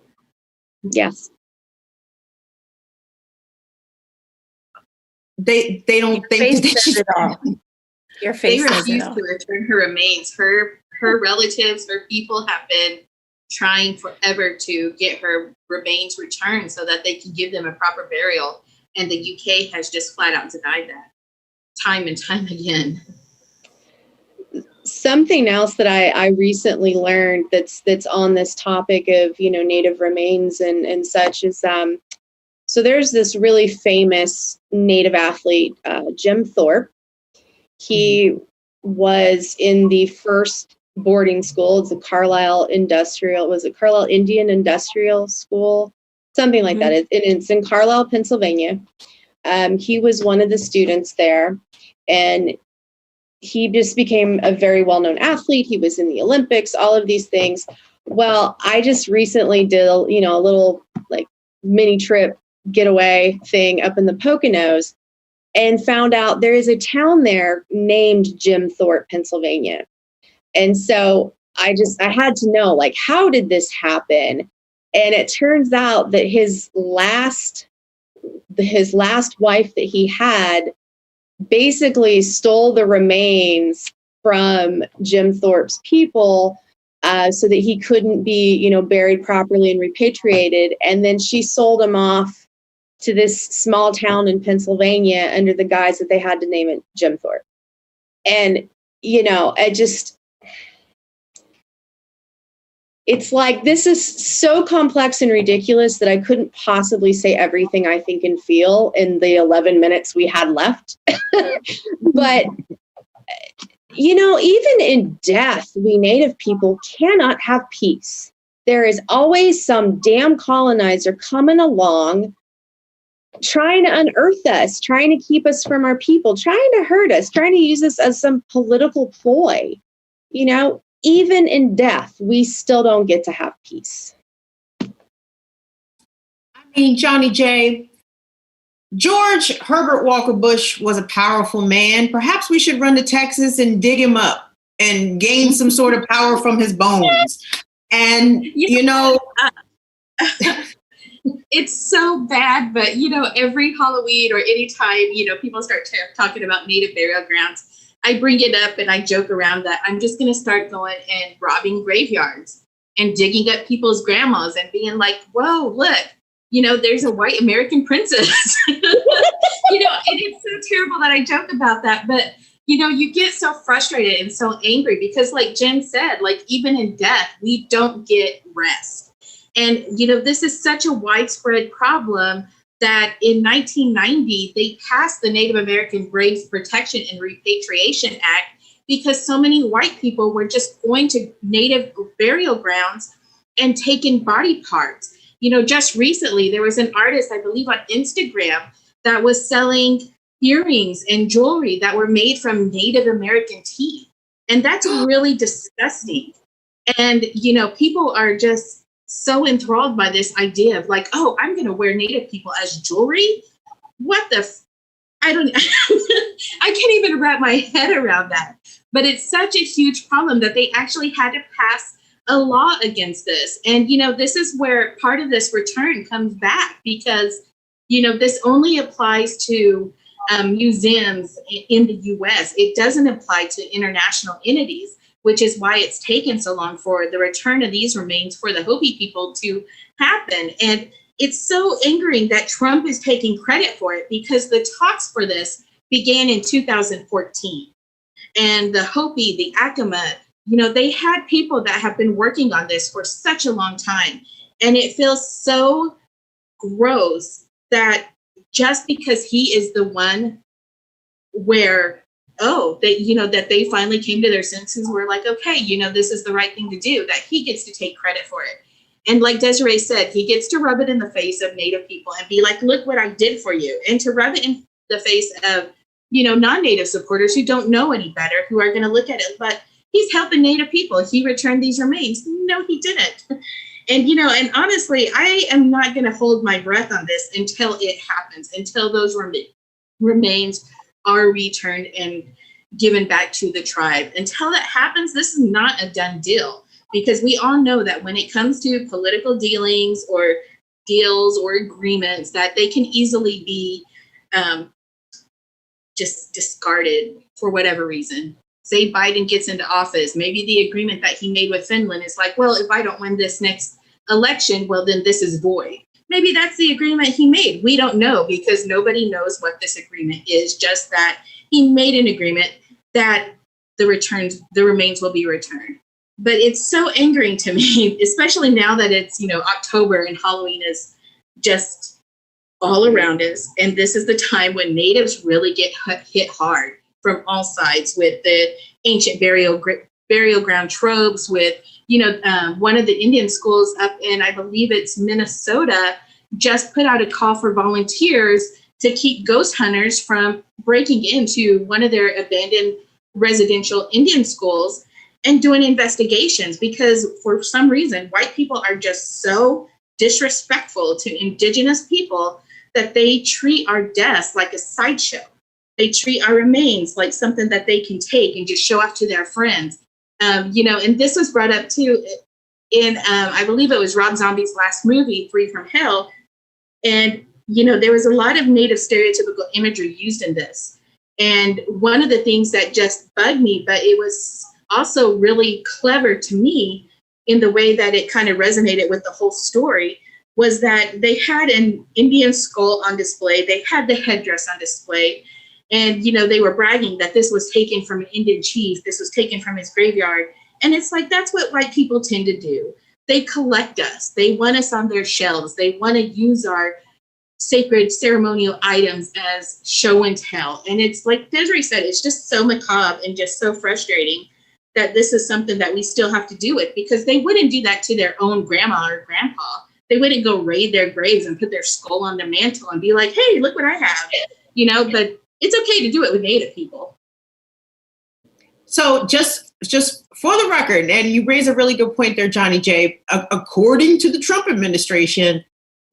They don't think that she's Your face they says it refuse all. to return her remains. Her relatives, her people have been trying forever to get her remains returned so that they can give them a proper burial. And the UK has just flat out denied that time and time again. Something else that I recently learned that's on this topic of, Native remains and such is, so there's this really famous Native athlete, Jim Thorpe. He was in the first boarding school. It's a Carlisle Indian Industrial School, something like that. It's in Carlisle, Pennsylvania. He was one of the students there, and he just became a very well-known athlete. He was in the Olympics, all of these things. Well, I just recently did a little like mini trip getaway thing up in the Poconos, and found out there is a town there named Jim Thorpe, Pennsylvania. And so I had to know, like, how did this happen? And it turns out that his last wife that he had basically stole the remains from Jim Thorpe's people, so that he couldn't be, buried properly and repatriated. And then she sold him off to this small town in Pennsylvania under the guise that they had to name it Jim Thorpe. And, it's like, this is so complex and ridiculous that I couldn't possibly say everything I think and feel in the 11 minutes we had left. But, even in death, we Native people cannot have peace. There is always some damn colonizer coming along, trying to unearth us, trying to keep us from our people, trying to hurt us, trying to use us as some political ploy. Even in death, we still don't get to have peace. I mean, Johnny J., George Herbert Walker Bush was a powerful man. Perhaps we should run to Texas and dig him up and gain some sort of power from his bones. And, it's so bad, but every Halloween or anytime, people start talking about Native burial grounds, I bring it up and I joke around that I'm just going to start going and robbing graveyards and digging up people's grandmas and being like, whoa, look, there's a white American princess. And it's so terrible that I joke about that. But, you get so frustrated and so angry because, like Jen said, like, even in death, we don't get rest. And, this is such a widespread problem that in 1990, they passed the Native American Graves Protection and Repatriation Act because so many white people were just going to Native burial grounds and taking body parts. Just recently, there was an artist, I believe on Instagram, that was selling earrings and jewelry that were made from Native American teeth. And that's really disgusting. And, people are just so enthralled by this idea of like, oh, I'm going to wear Native people as jewelry. What the, I don't, I can't even wrap my head around that. But it's such a huge problem that they actually had to pass a law against this. And, this is where part of this return comes back because, this only applies to museums in the US. It doesn't apply to international entities, which is why it's taken so long for the return of these remains for the Hopi people to happen. And it's so angering that Trump is taking credit for it because the talks for this began in 2014. And the Hopi, the Acoma, they had people that have been working on this for such a long time. And it feels so gross that just because he is the one where, that they finally came to their senses, we're like, okay, this is the right thing to do, that he gets to take credit for it. And like Desiree said, he gets to rub it in the face of Native people and be like, look what I did for you. And to rub it in the face of, non-Native supporters who don't know any better, who are going to look at it, but he's helping Native people. He returned these remains. No, he didn't. And, and honestly, I am not going to hold my breath on this until it happens, until those remains are returned and given back to the tribe. Until that happens, this is not a done deal, because we all know that when it comes to political dealings or deals or agreements, that they can easily be just discarded for whatever reason. Say Biden gets into office, maybe the agreement that he made with Finland is like, well, if I don't win this next election, well, then this is void. Maybe that's the agreement he made. We don't know, because nobody knows what this agreement is, just that he made an agreement that the remains will be returned. But it's so angering to me, especially now that it's, October and Halloween is just all around us. And this is the time when Natives really get hit hard from all sides with the ancient burial ground tropes, with, one of the Indian schools up in, I believe it's Minnesota, just put out a call for volunteers to keep ghost hunters from breaking into one of their abandoned residential Indian schools and doing investigations, because for some reason, white people are just so disrespectful to Indigenous people that they treat our deaths like a sideshow. They treat our remains like something that they can take and just show off to their friends. And this was brought up too in, I believe it was Rob Zombie's last movie, Free from Hell. And, there was a lot of Native stereotypical imagery used in this. And one of the things that just bugged me, but it was also really clever to me in the way that it kind of resonated with the whole story, was that they had an Indian skull on display. They had the headdress on display. And, they were bragging that this was taken from an Indian chief. This was taken from his graveyard. And it's like, that's what white people tend to do. They collect us. They want us on their shelves. They want to use our sacred ceremonial items as show and tell. And it's like Desiree said, it's just so macabre and just so frustrating that this is something that we still have to do with, because they wouldn't do that to their own grandma or grandpa. They wouldn't go raid their graves and put their skull on the mantle and be like, hey, look what I have, but it's okay to do it with Native people. So just for the record, and you raise a really good point there, Johnny J, according to the Trump administration,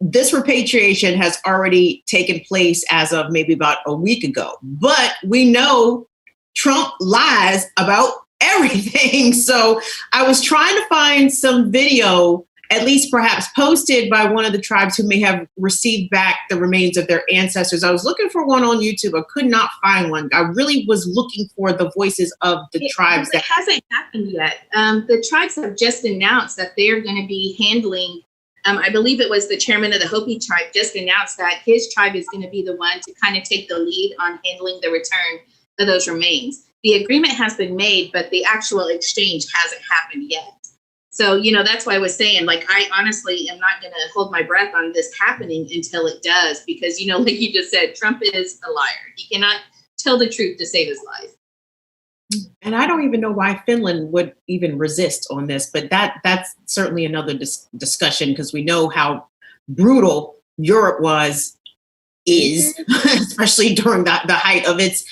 this repatriation has already taken place as of maybe about a week ago. But we know Trump lies about everything. So I was trying to find some video, at least perhaps posted by one of the tribes who may have received back the remains of their ancestors. I was looking for one on YouTube. I could not find one. I really was looking for the voices of the tribes. It hasn't happened yet. The tribes have just announced that they're going to be handling, I believe it was the chairman of the Hopi tribe just announced that his tribe is going to be the one to kind of take the lead on handling the return of those remains. The agreement has been made, but the actual exchange hasn't happened yet. So, you know, that's why I was saying, like, I honestly am not going to hold my breath on this happening until it does, because, you know, like you just said, Trump is a liar. He cannot tell the truth to save his life. And I don't even know why Finland would even resist on this, but that's certainly another discussion, because we know how brutal Europe is, especially during the height of its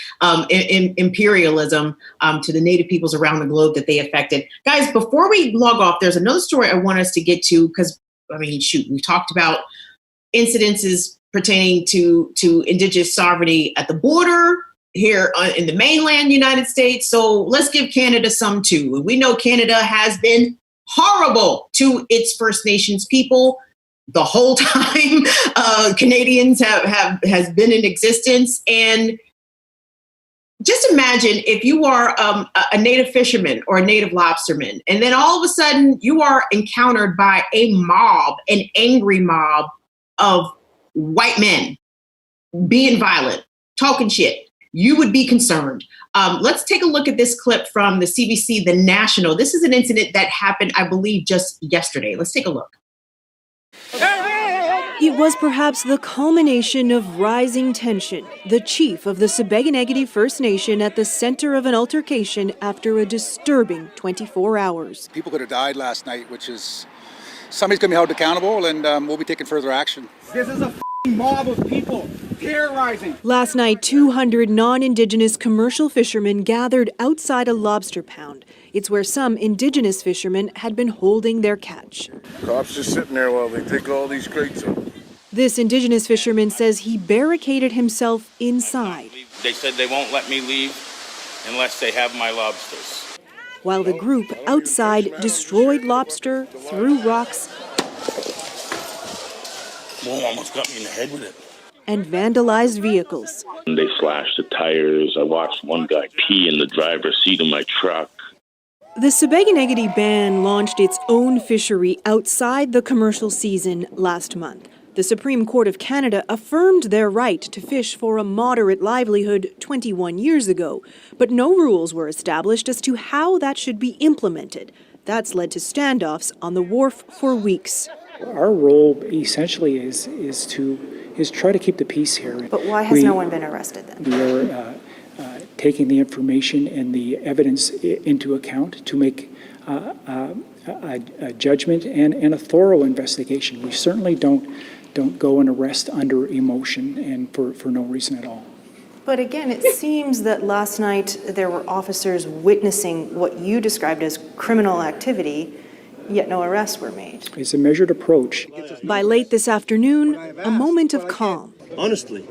imperialism to the native peoples around the globe that they affected. Guys, before we log off, there's another story I want us to get to, because, I mean, shoot, we talked about incidences pertaining to indigenous sovereignty at the border here in the mainland United States. So let's give Canada some too. We know Canada has been horrible to its First Nations people the whole time Canadians has been in existence. And just imagine if you are a native fisherman or a native lobsterman, and then all of a sudden you are encountered by a mob, an angry mob of white men being violent, talking shit. You would be concerned. Let's take a look at this clip from the CBC, The National. This is an incident that happened, I believe, just yesterday. Let's take a look. It was perhaps the culmination of rising tension. The chief of the Sebeganegidi First Nation at the center of an altercation after a disturbing 24 hours. People could have died last night, which is, somebody's going to be held accountable, and we'll be taking further action. This is a mob of people terrorizing. Last night, 200 non-Indigenous commercial fishermen gathered outside a lobster pound. It's where some Indigenous fishermen had been holding their catch. Cops just sitting there while they take all these crates up. This Indigenous fisherman says he barricaded himself inside. They said they won't let me leave unless they have my lobsters. While the group outside destroyed lobster, threw rocks, One almost got me in the head with it. and vandalized vehicles. They slashed the tires. I watched one guy pee in the driver's seat of my truck. The Sebeganegidi Band launched its own fishery outside the commercial season last month. The Supreme Court of Canada affirmed their right to fish for a moderate livelihood 21 years ago, but no rules were established as to how that should be implemented. That's led to standoffs on the wharf for weeks. Our role essentially is try to keep the peace here. But why has no one been arrested then? We are taking the information and the evidence into account to make a judgment and a thorough investigation. We certainly don't go and arrest under emotion and for no reason at all. But again, it seems that last night there were officers witnessing what you described as criminal activity, yet no arrests were made. It's a measured approach. By late this afternoon, a moment of calm. Honestly.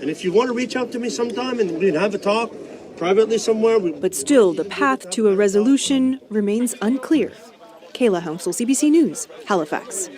And if you want to reach out to me sometime and we can have a talk privately somewhere. But still, the path to a resolution remains unclear. Kayla Hounsel, CBC News, Halifax.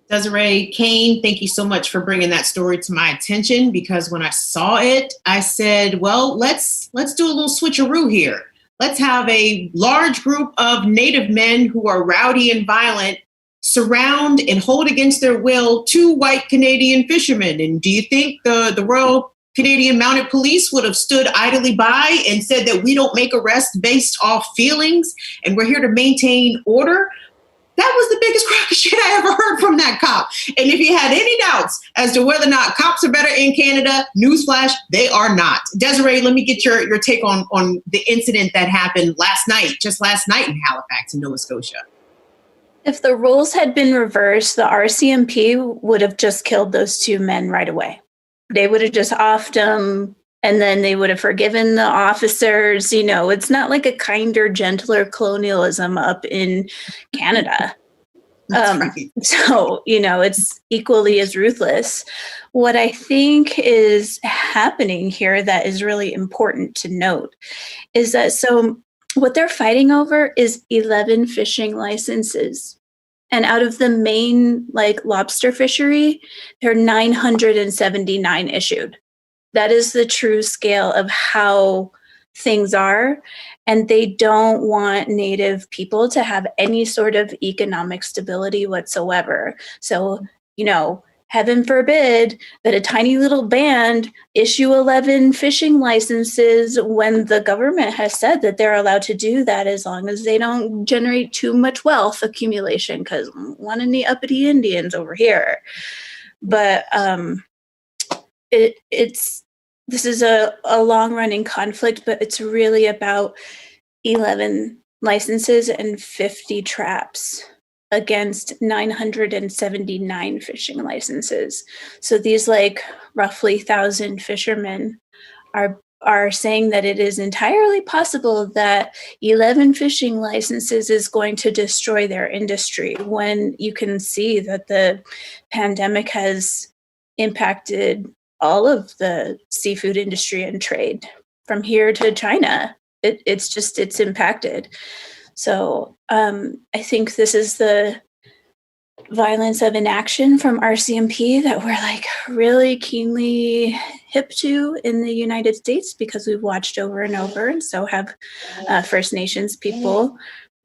Desiree Kane, thank you so much for bringing that story to my attention, because when I saw it, I said, well, let's do a little switcheroo here. Let's have a large group of Native men who are rowdy and violent surround and hold against their will two white Canadian fishermen. And do you think the Royal Canadian Mounted Police would have stood idly by and said that we don't make arrests based off feelings and we're here to maintain order? That was the biggest crock of shit I ever heard from that cop. And if you had any doubts as to whether or not cops are better in Canada, newsflash, they are not. Desiree, let me get your take on the incident that happened just last night in Halifax in Nova Scotia. If the rules had been reversed, the RCMP would have just killed those two men right away. They would have just offed them, and then they would have forgiven the officers. You know, it's not like a kinder, gentler colonialism up in Canada. Right. So, you know, it's equally as ruthless. What I think is happening here that is really important to note is that what they're fighting over is 11 fishing licenses. And out of the main lobster fishery, there are 979 issued. That is the true scale of how things are. And they don't want Native people to have any sort of economic stability whatsoever. So, you know, heaven forbid that a tiny little band issue 11 fishing licenses when the government has said that they're allowed to do that as long as they don't generate too much wealth accumulation, because one of the uppity Indians over here. But this is a long-running conflict, but it's really about 11 licenses and 50 traps against 979 fishing licenses. So these like roughly 1,000 fishermen are saying that it is entirely possible that 11 fishing licenses is going to destroy their industry, when you can see that the pandemic has impacted all of the seafood industry and trade from here to China. It's impacted. So I think this is the violence of inaction from RCMP that we're like really keenly hip to in the United States, because we've watched over and over, and so have First Nations people,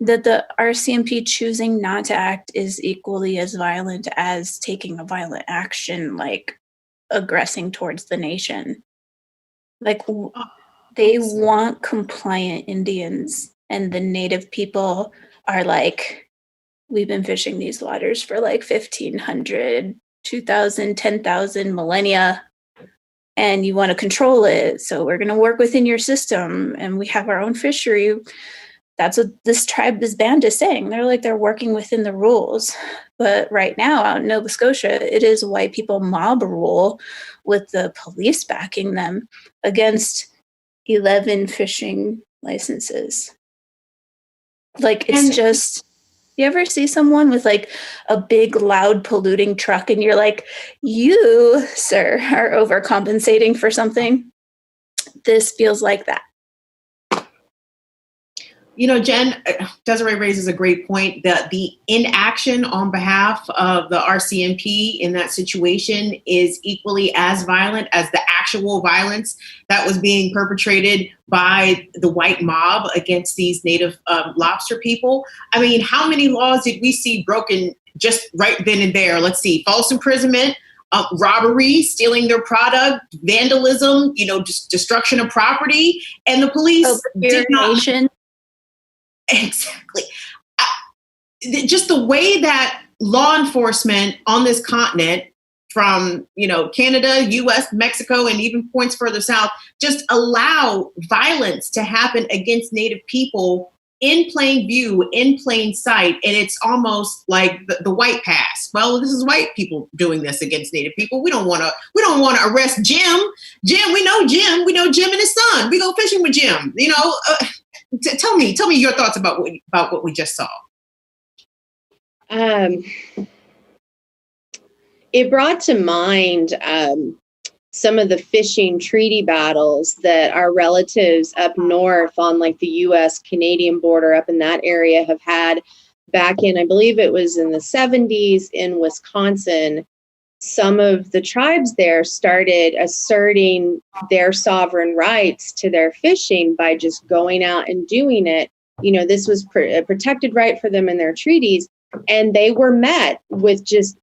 that the RCMP choosing not to act is equally as violent as taking a violent action, like aggressing towards the nation. Like they want compliant Indians, and the Native people are like, we've been fishing these waters for like 1,500, 2,000, 10,000 millennia, and you want to control it. So we're going to work within your system, and we have our own fishery. That's what this tribe, this band is saying. They're like, they're working within the rules. But right now out in Nova Scotia, it is white people mob rule with the police backing them against 11 fishing licenses. Like, it's just, you ever see someone with like a big, loud, polluting truck and you're like, you, sir, are overcompensating for something? This feels like that. You know, Jen, Desiree raises a great point that the inaction on behalf of the RCMP in that situation is equally as violent as the actual violence that was being perpetrated by the white mob against these native lobster people. I mean, how many laws did we see broken just right then and there? Let's see, false imprisonment, robbery, stealing their product, vandalism, destruction of property, and the police did not. Exactly. Just the way that law enforcement on this continent, from Canada, US, Mexico, and even points further south, just allow violence to happen against Native people in plain view, in plain sight. And it's almost like the white pass. Well, this is white people doing this against Native people. We don't want to arrest Jim. We know Jim and his son. We go fishing with Jim. Tell me your thoughts about what we just saw. It brought to mind some of the fishing treaty battles that our relatives up north on like the US-Canadian border up in that area have had back in, I believe it was in the 70s in Wisconsin. Some of the tribes there started asserting their sovereign rights to their fishing by just going out and doing it. This was a protected right for them in their treaties, and they were met with just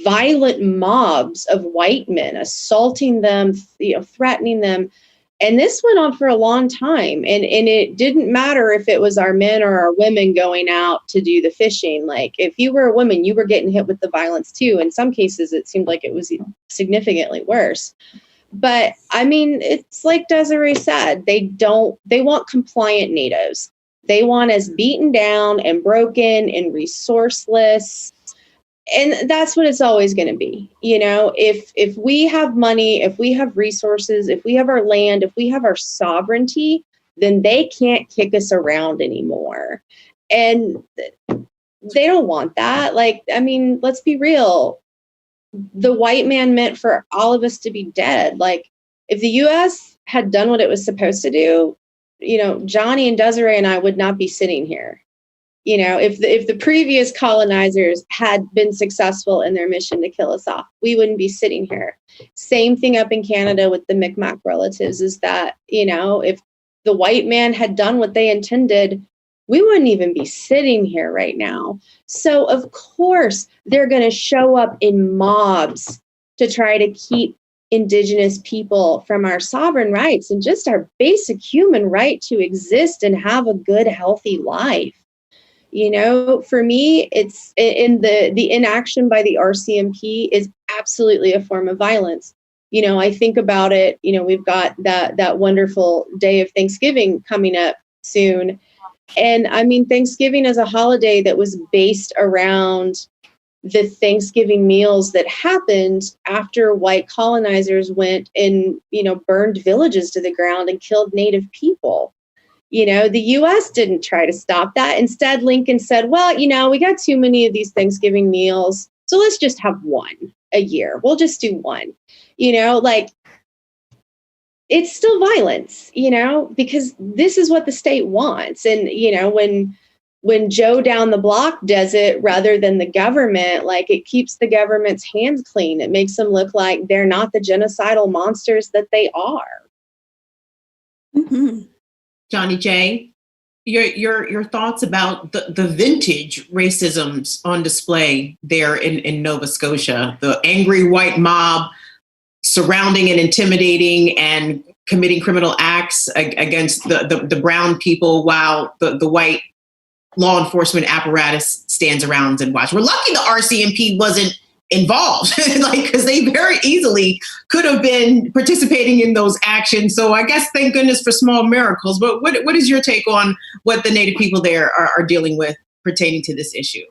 violent mobs of white men assaulting them, threatening them. And this went on for a long time. And it didn't matter if it was our men or our women going out to do the fishing. Like, if you were a woman, you were getting hit with the violence too. In some cases, it seemed like it was significantly worse. But I mean, it's like Desiree said, they want compliant natives. They want us beaten down and broken and resourceless. And that's what it's always going to be. If we have money, if we have resources, if we have our land, if we have our sovereignty, then they can't kick us around anymore. And they don't want that. Like, I mean, let's be real. The white man meant for all of us to be dead. Like, if the US had done what it was supposed to do, Johnny and Desiree and I would not be sitting here. If the previous colonizers had been successful in their mission to kill us off, we wouldn't be sitting here. Same thing up in Canada with the Mi'kmaq relatives is that, if the white man had done what they intended, we wouldn't even be sitting here right now. So of course, they're going to show up in mobs to try to keep Indigenous people from our sovereign rights and just our basic human right to exist and have a good, healthy life. You know, for me, it's in the inaction by the RCMP is absolutely a form of violence. You know, I think about it, you know, we've got that wonderful day of Thanksgiving coming up soon. And I mean, Thanksgiving is a holiday that was based around the Thanksgiving meals that happened after white colonizers went and, you know, burned villages to the ground and killed Native people. You know, the US didn't try to stop that. Instead, Lincoln said, well, you know, we got too many of these Thanksgiving meals, so let's just have one a year. We'll just do one. You know, like, it's still violence, you know, because this is what the state wants. And, you know, when Joe down the block does it rather than the government, like, it keeps the government's hands clean. It makes them look like they're not the genocidal monsters that they are. Mm-hmm. Johnny J, your thoughts about the vintage racisms on display there in Nova Scotia, the angry white mob surrounding and intimidating and committing criminal acts against the brown people while the white law enforcement apparatus stands around and watch. We're lucky the RCMP wasn't involved, like, because they very easily could have been participating in those actions. So I guess thank goodness for small miracles. But what is your take on what the Native people there are dealing with pertaining to this issue?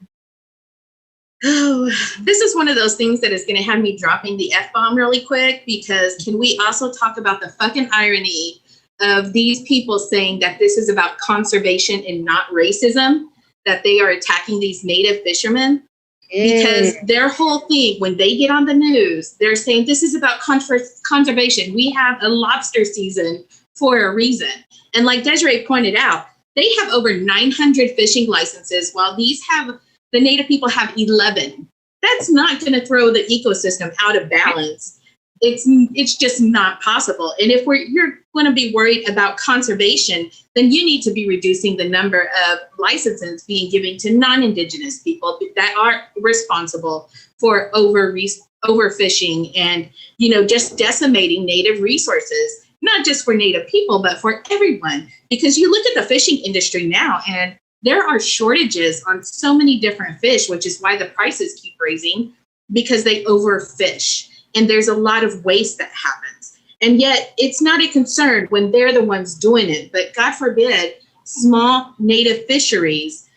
Oh, this is one of those things that is going to have me dropping the F-bomb really quick, because can we also talk about the fucking irony of these people saying that this is about conservation and not racism, that they are attacking these Native fishermen? Because their whole thing, when they get on the news, they're saying this is about conservation. We have a lobster season for a reason. And like Desiree pointed out, they have over 900 fishing licenses, while the Native people have 11. That's not going to throw the ecosystem out of balance. It's just not possible. And if you're going to be worried about conservation, then you need to be reducing the number of licenses being given to non-Indigenous people that are responsible for overfishing and, you know, just decimating Native resources, not just for Native people, but for everyone. Because you look at the fishing industry now, and there are shortages on so many different fish, which is why the prices keep raising, because they overfish. And there's a lot of waste that happens. And yet it's not a concern when they're the ones doing it. But God forbid, small Native fisheries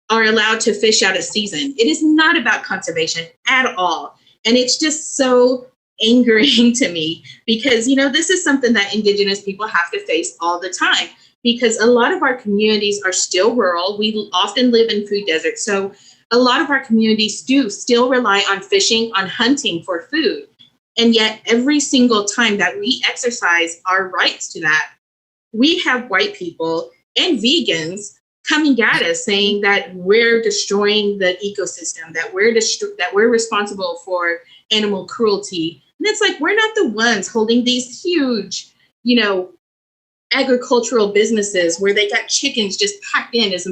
are allowed to fish out of season. It is not about conservation at all. And it's just so angering to me, because, you know, this is something that Indigenous people have to face all the time, because a lot of our communities are still rural. We often live in food deserts. So a lot of our communities do still rely on fishing, on hunting for food. And yet every single time that we exercise our rights to that, we have white people and vegans coming at us saying that we're destroying the ecosystem, that we're responsible for animal cruelty. And it's like, we're not the ones holding these huge, you know, agricultural businesses where they got chickens just packed in as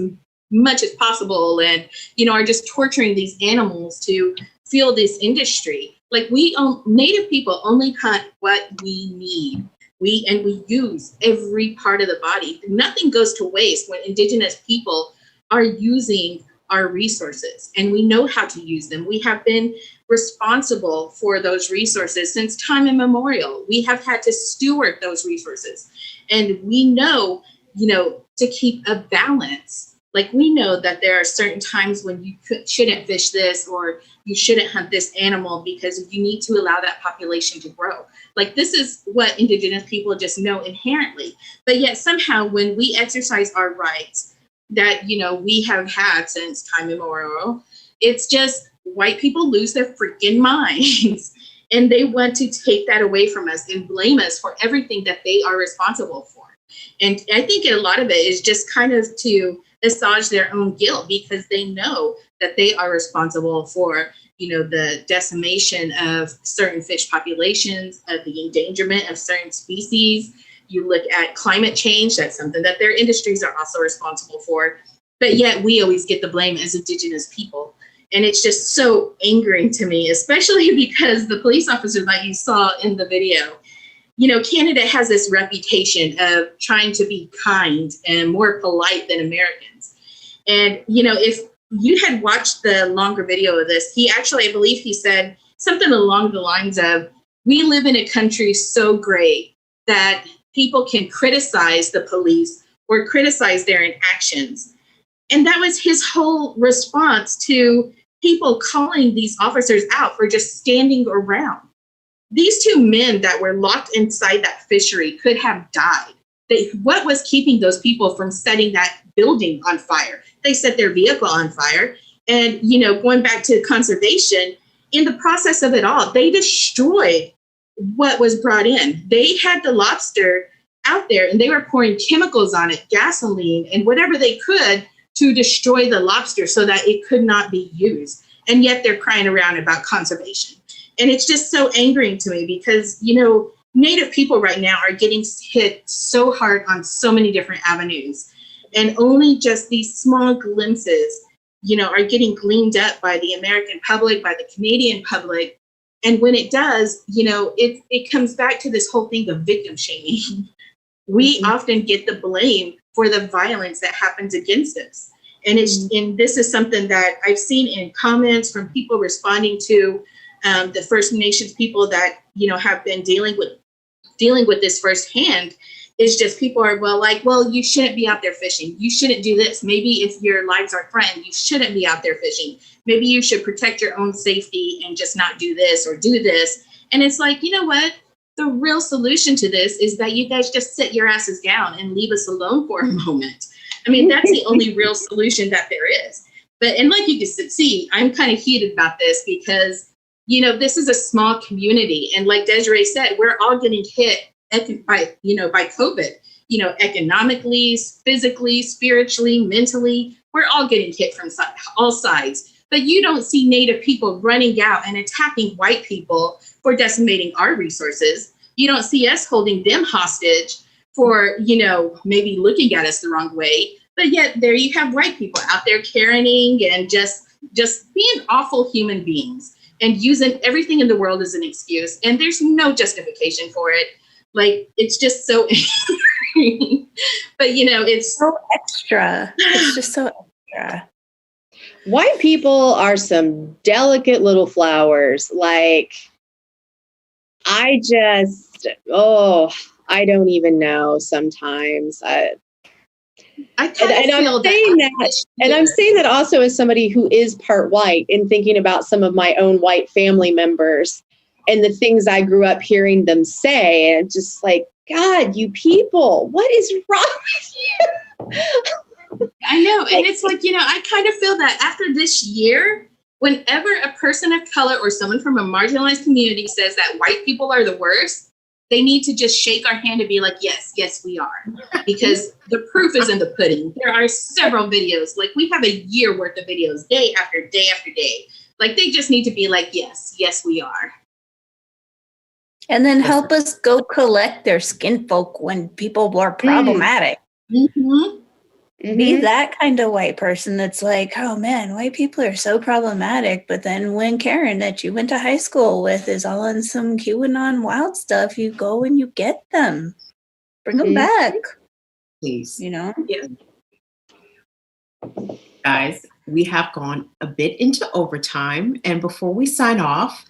much as possible and, you know, are just torturing these animals to fuel this industry. Like, Native people only hunt what we need. We use every part of the body. Nothing goes to waste when Indigenous people are using our resources, and we know how to use them. We have been responsible for those resources since time immemorial. We have had to steward those resources, and we know, you know, to keep a balance. Like, we know that there are certain times when you shouldn't fish this, or you shouldn't hunt this animal, because you need to allow that population to grow. Like, this is what Indigenous people just know inherently. But yet somehow when we exercise our rights that, you know, we have had since time immemorial, it's just white people lose their freaking minds. And they want to take that away from us and blame us for everything that they are responsible for. And I think a lot of it is just kind of to assuage their own guilt, because they know that they are responsible for, you know, the decimation of certain fish populations, of the endangerment of certain species. You look at climate change, that's something that their industries are also responsible for. But yet we always get the blame as Indigenous people. And it's just so angering to me, especially because the police officer that you saw in the video, you know, Canada has this reputation of trying to be kind and more polite than Americans. And, you know, if you had watched the longer video of this, he actually, I believe he said something along the lines of, we live in a country so great that people can criticize the police or criticize their inactions. And that was his whole response to people calling these officers out for just standing around. These two men that were locked inside that fishery could have died. What was keeping those people from setting that building on fire? They set their vehicle on fire. And, you know, going back to conservation, in the process of it all, they destroyed what was brought in. They had the lobster out there and they were pouring chemicals on it, gasoline, and whatever they could to destroy the lobster so that it could not be used. And yet they're crying around about conservation. And it's just so angering to me because, you know, Native people right now are getting hit so hard on so many different avenues. And only just these small glimpses, you know, are getting gleaned up by the American public, by the Canadian public. And when it does, you know, it comes back to this whole thing of victim shaming. We often get the blame for the violence that happens against us. And and this is something that I've seen in comments from people responding to the First Nations people that, you know, have been dealing with this firsthand. Is just people are, well, you shouldn't be out there fishing. You shouldn't do this. Maybe if your lives are threatened, you shouldn't be out there fishing. Maybe you should protect your own safety and just not do this or do this. And it's like, you know what? The real solution to this is that you guys just sit your asses down and leave us alone for a moment. I mean, that's the only real solution that there is. And like you can see, I'm kind of heated about this because, you know, this is a small community. And like Desiree said, we're all getting hit by COVID, you know, economically, physically, spiritually, mentally, we're all getting hit from all sides. But you don't see Native people running out and attacking white people for decimating our resources. You don't see us holding them hostage for, you know, maybe looking at us the wrong way. But yet there you have white people out there carrying and just being awful human beings and using everything in the world as an excuse. And there's no justification for it. Like, it's just so but, you know, it's so extra. It's just so extra. White people are some delicate little flowers. Like, I don't even know sometimes. I'm saying that also as somebody who is part white and thinking about some of my own white family members and the things I grew up hearing them say, and just like, God, you people, what is wrong with you? I know. And it's like, you know, I kind of feel that after this year, whenever a person of color or someone from a marginalized community says that white people are the worst, they need to just shake our hand and be like, yes, we are. Because the proof is in the pudding. There are several videos. Like, we have a year worth of videos, day after day after day. Like, they just need to be like, yes, we are. And then help us go collect their skin folk when people were problematic. Mm-hmm. Be that kind of white person that's like, oh man, white people are so problematic. But then when Karen that you went to high school with is all on some QAnon wild stuff, you go and you get them. Bring them back. Please. You know? Yeah. Guys, we have gone a bit into overtime. And before we sign off,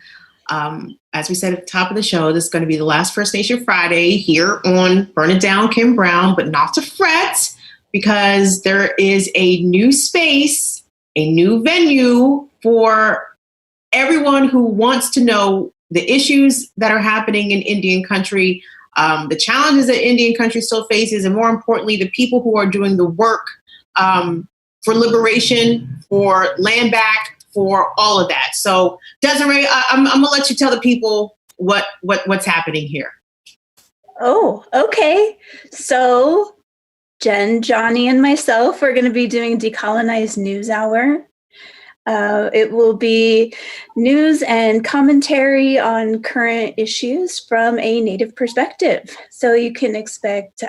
as we said at the top of the show, this is going to be the last First Nation Friday here on Burn It Down, Kim Brown, but not to fret, because there is a new space, a new venue for everyone who wants to know the issues that are happening in Indian country, the challenges that Indian country still faces, and more importantly, the people who are doing the work for liberation, for land back, for all of that. So Desiree, I'm gonna let you tell the people what's happening here. Oh, okay. So Jen, Johnny, and myself are going to be doing Decolonized News Hour. It will be news and commentary on current issues from a Native perspective. So you can expect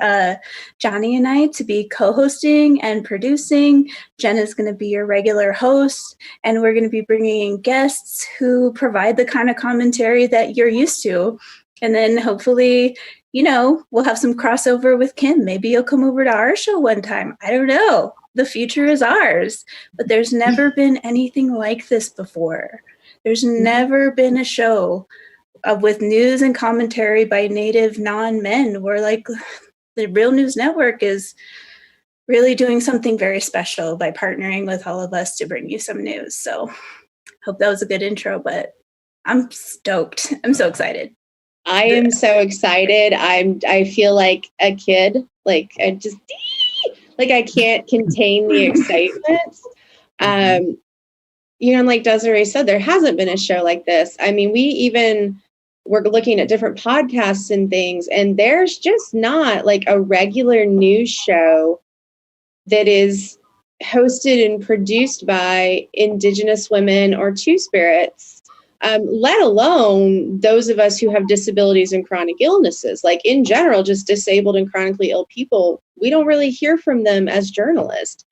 Johnny and I to be co-hosting and producing. Jen is going to be your regular host, and we're going to be bringing in guests who provide the kind of commentary that you're used to. And then hopefully, we'll have some crossover with Kim. Maybe you'll come over to our show one time. I don't know. The future is ours, but there's never been anything like this before. There's never been a show with news and commentary by Native non-men where the Real News Network is really doing something very special by partnering with all of us to bring you some news. So hope that was a good intro, but I'm stoked. I'm so excited. I am so excited. I feel like a kid. I can't contain the excitement. And like Desiree said, there hasn't been a show like this. I mean, we're looking at different podcasts and things, and there's just not like a regular news show that is hosted and produced by Indigenous women or Two-Spirits. Let alone those of us who have disabilities and chronic illnesses. Like in general, just disabled and chronically ill people, we don't really hear from them as journalists,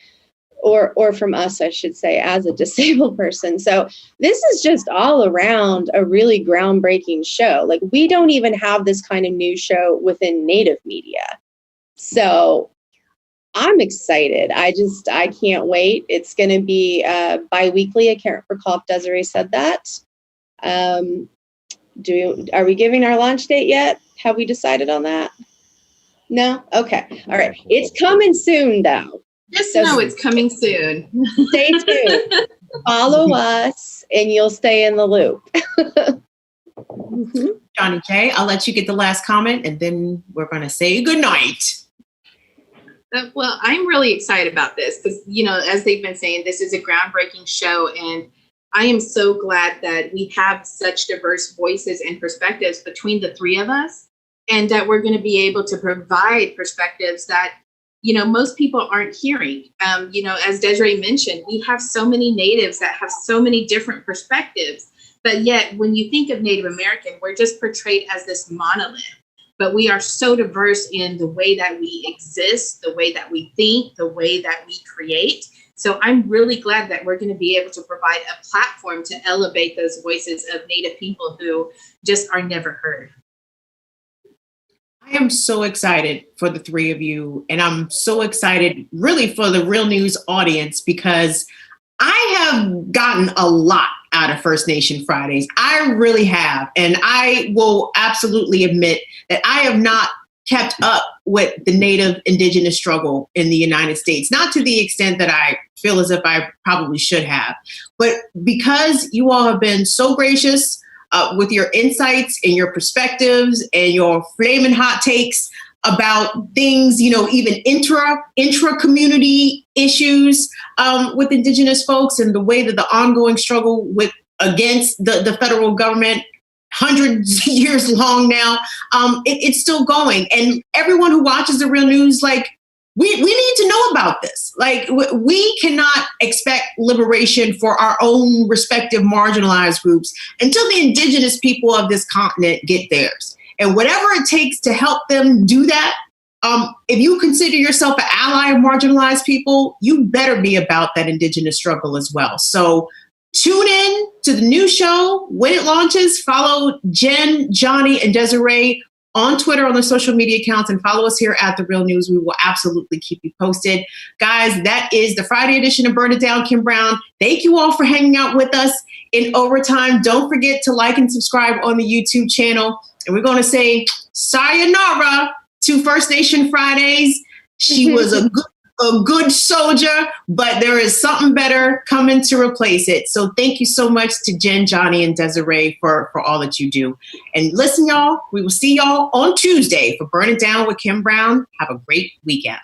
or from us, I should say, as a disabled person. So this is just all around a really groundbreaking show. Like we don't even have this kind of news show within Native media. So I'm excited. I can't wait. It's going to be bi-weekly. I can't recall if Desiree said that. Are we giving our launch date yet? Have we decided on that? No? Okay. All right. It's coming soon, though. Just know it's coming soon. Stay tuned. Follow us, and you'll stay in the loop. Johnny J, I'll let you get the last comment, and then we're going to say good night. Well, I'm really excited about this because, as they've been saying, this is a groundbreaking show, and I am so glad that we have such diverse voices and perspectives between the three of us, and that we're going to be able to provide perspectives that, most people aren't hearing. As Desiree mentioned, we have so many natives that have so many different perspectives, but yet when you think of Native American, we're just portrayed as this monolith. But we are so diverse in the way that we exist, the way that we think, the way that we create. So I'm really glad that we're going to be able to provide a platform to elevate those voices of Native people who just are never heard. I am so excited for the three of you, and I'm so excited really for the Real News audience because I have gotten a lot out of First Nation Fridays. I really have. And I will absolutely admit that I have not kept up with the Native Indigenous struggle in the United States, not to the extent that I feel as if I probably should have, but because you all have been so gracious with your insights and your perspectives and your flaming hot takes about things, even intra-community issues with Indigenous folks, and the way that the ongoing struggle against the federal government, hundreds of years long now, it's still going. And everyone who watches the Real News, we need to know about this. We cannot expect liberation for our own respective marginalized groups until the Indigenous people of this continent get theirs. And whatever it takes to help them do that, if you consider yourself an ally of marginalized people, you better be about that Indigenous struggle as well. So tune in to the new show when it launches. Follow Jen, Johnny, and Desiree on Twitter, on their social media accounts, and follow us here at The Real News. We will absolutely keep you posted. Guys, that is the Friday edition of Burn It Down, Kim Brown. Thank you all for hanging out with us in overtime. Don't forget to like and subscribe on the YouTube channel. And we're going to say sayonara to First Nation Fridays. She was a good soldier, but there is something better coming to replace it. So thank you so much to Jen, Johnny, and Desiree for all that you do. And listen, y'all, we will see y'all on Tuesday for Burn It Down with Kim Brown. Have a great weekend.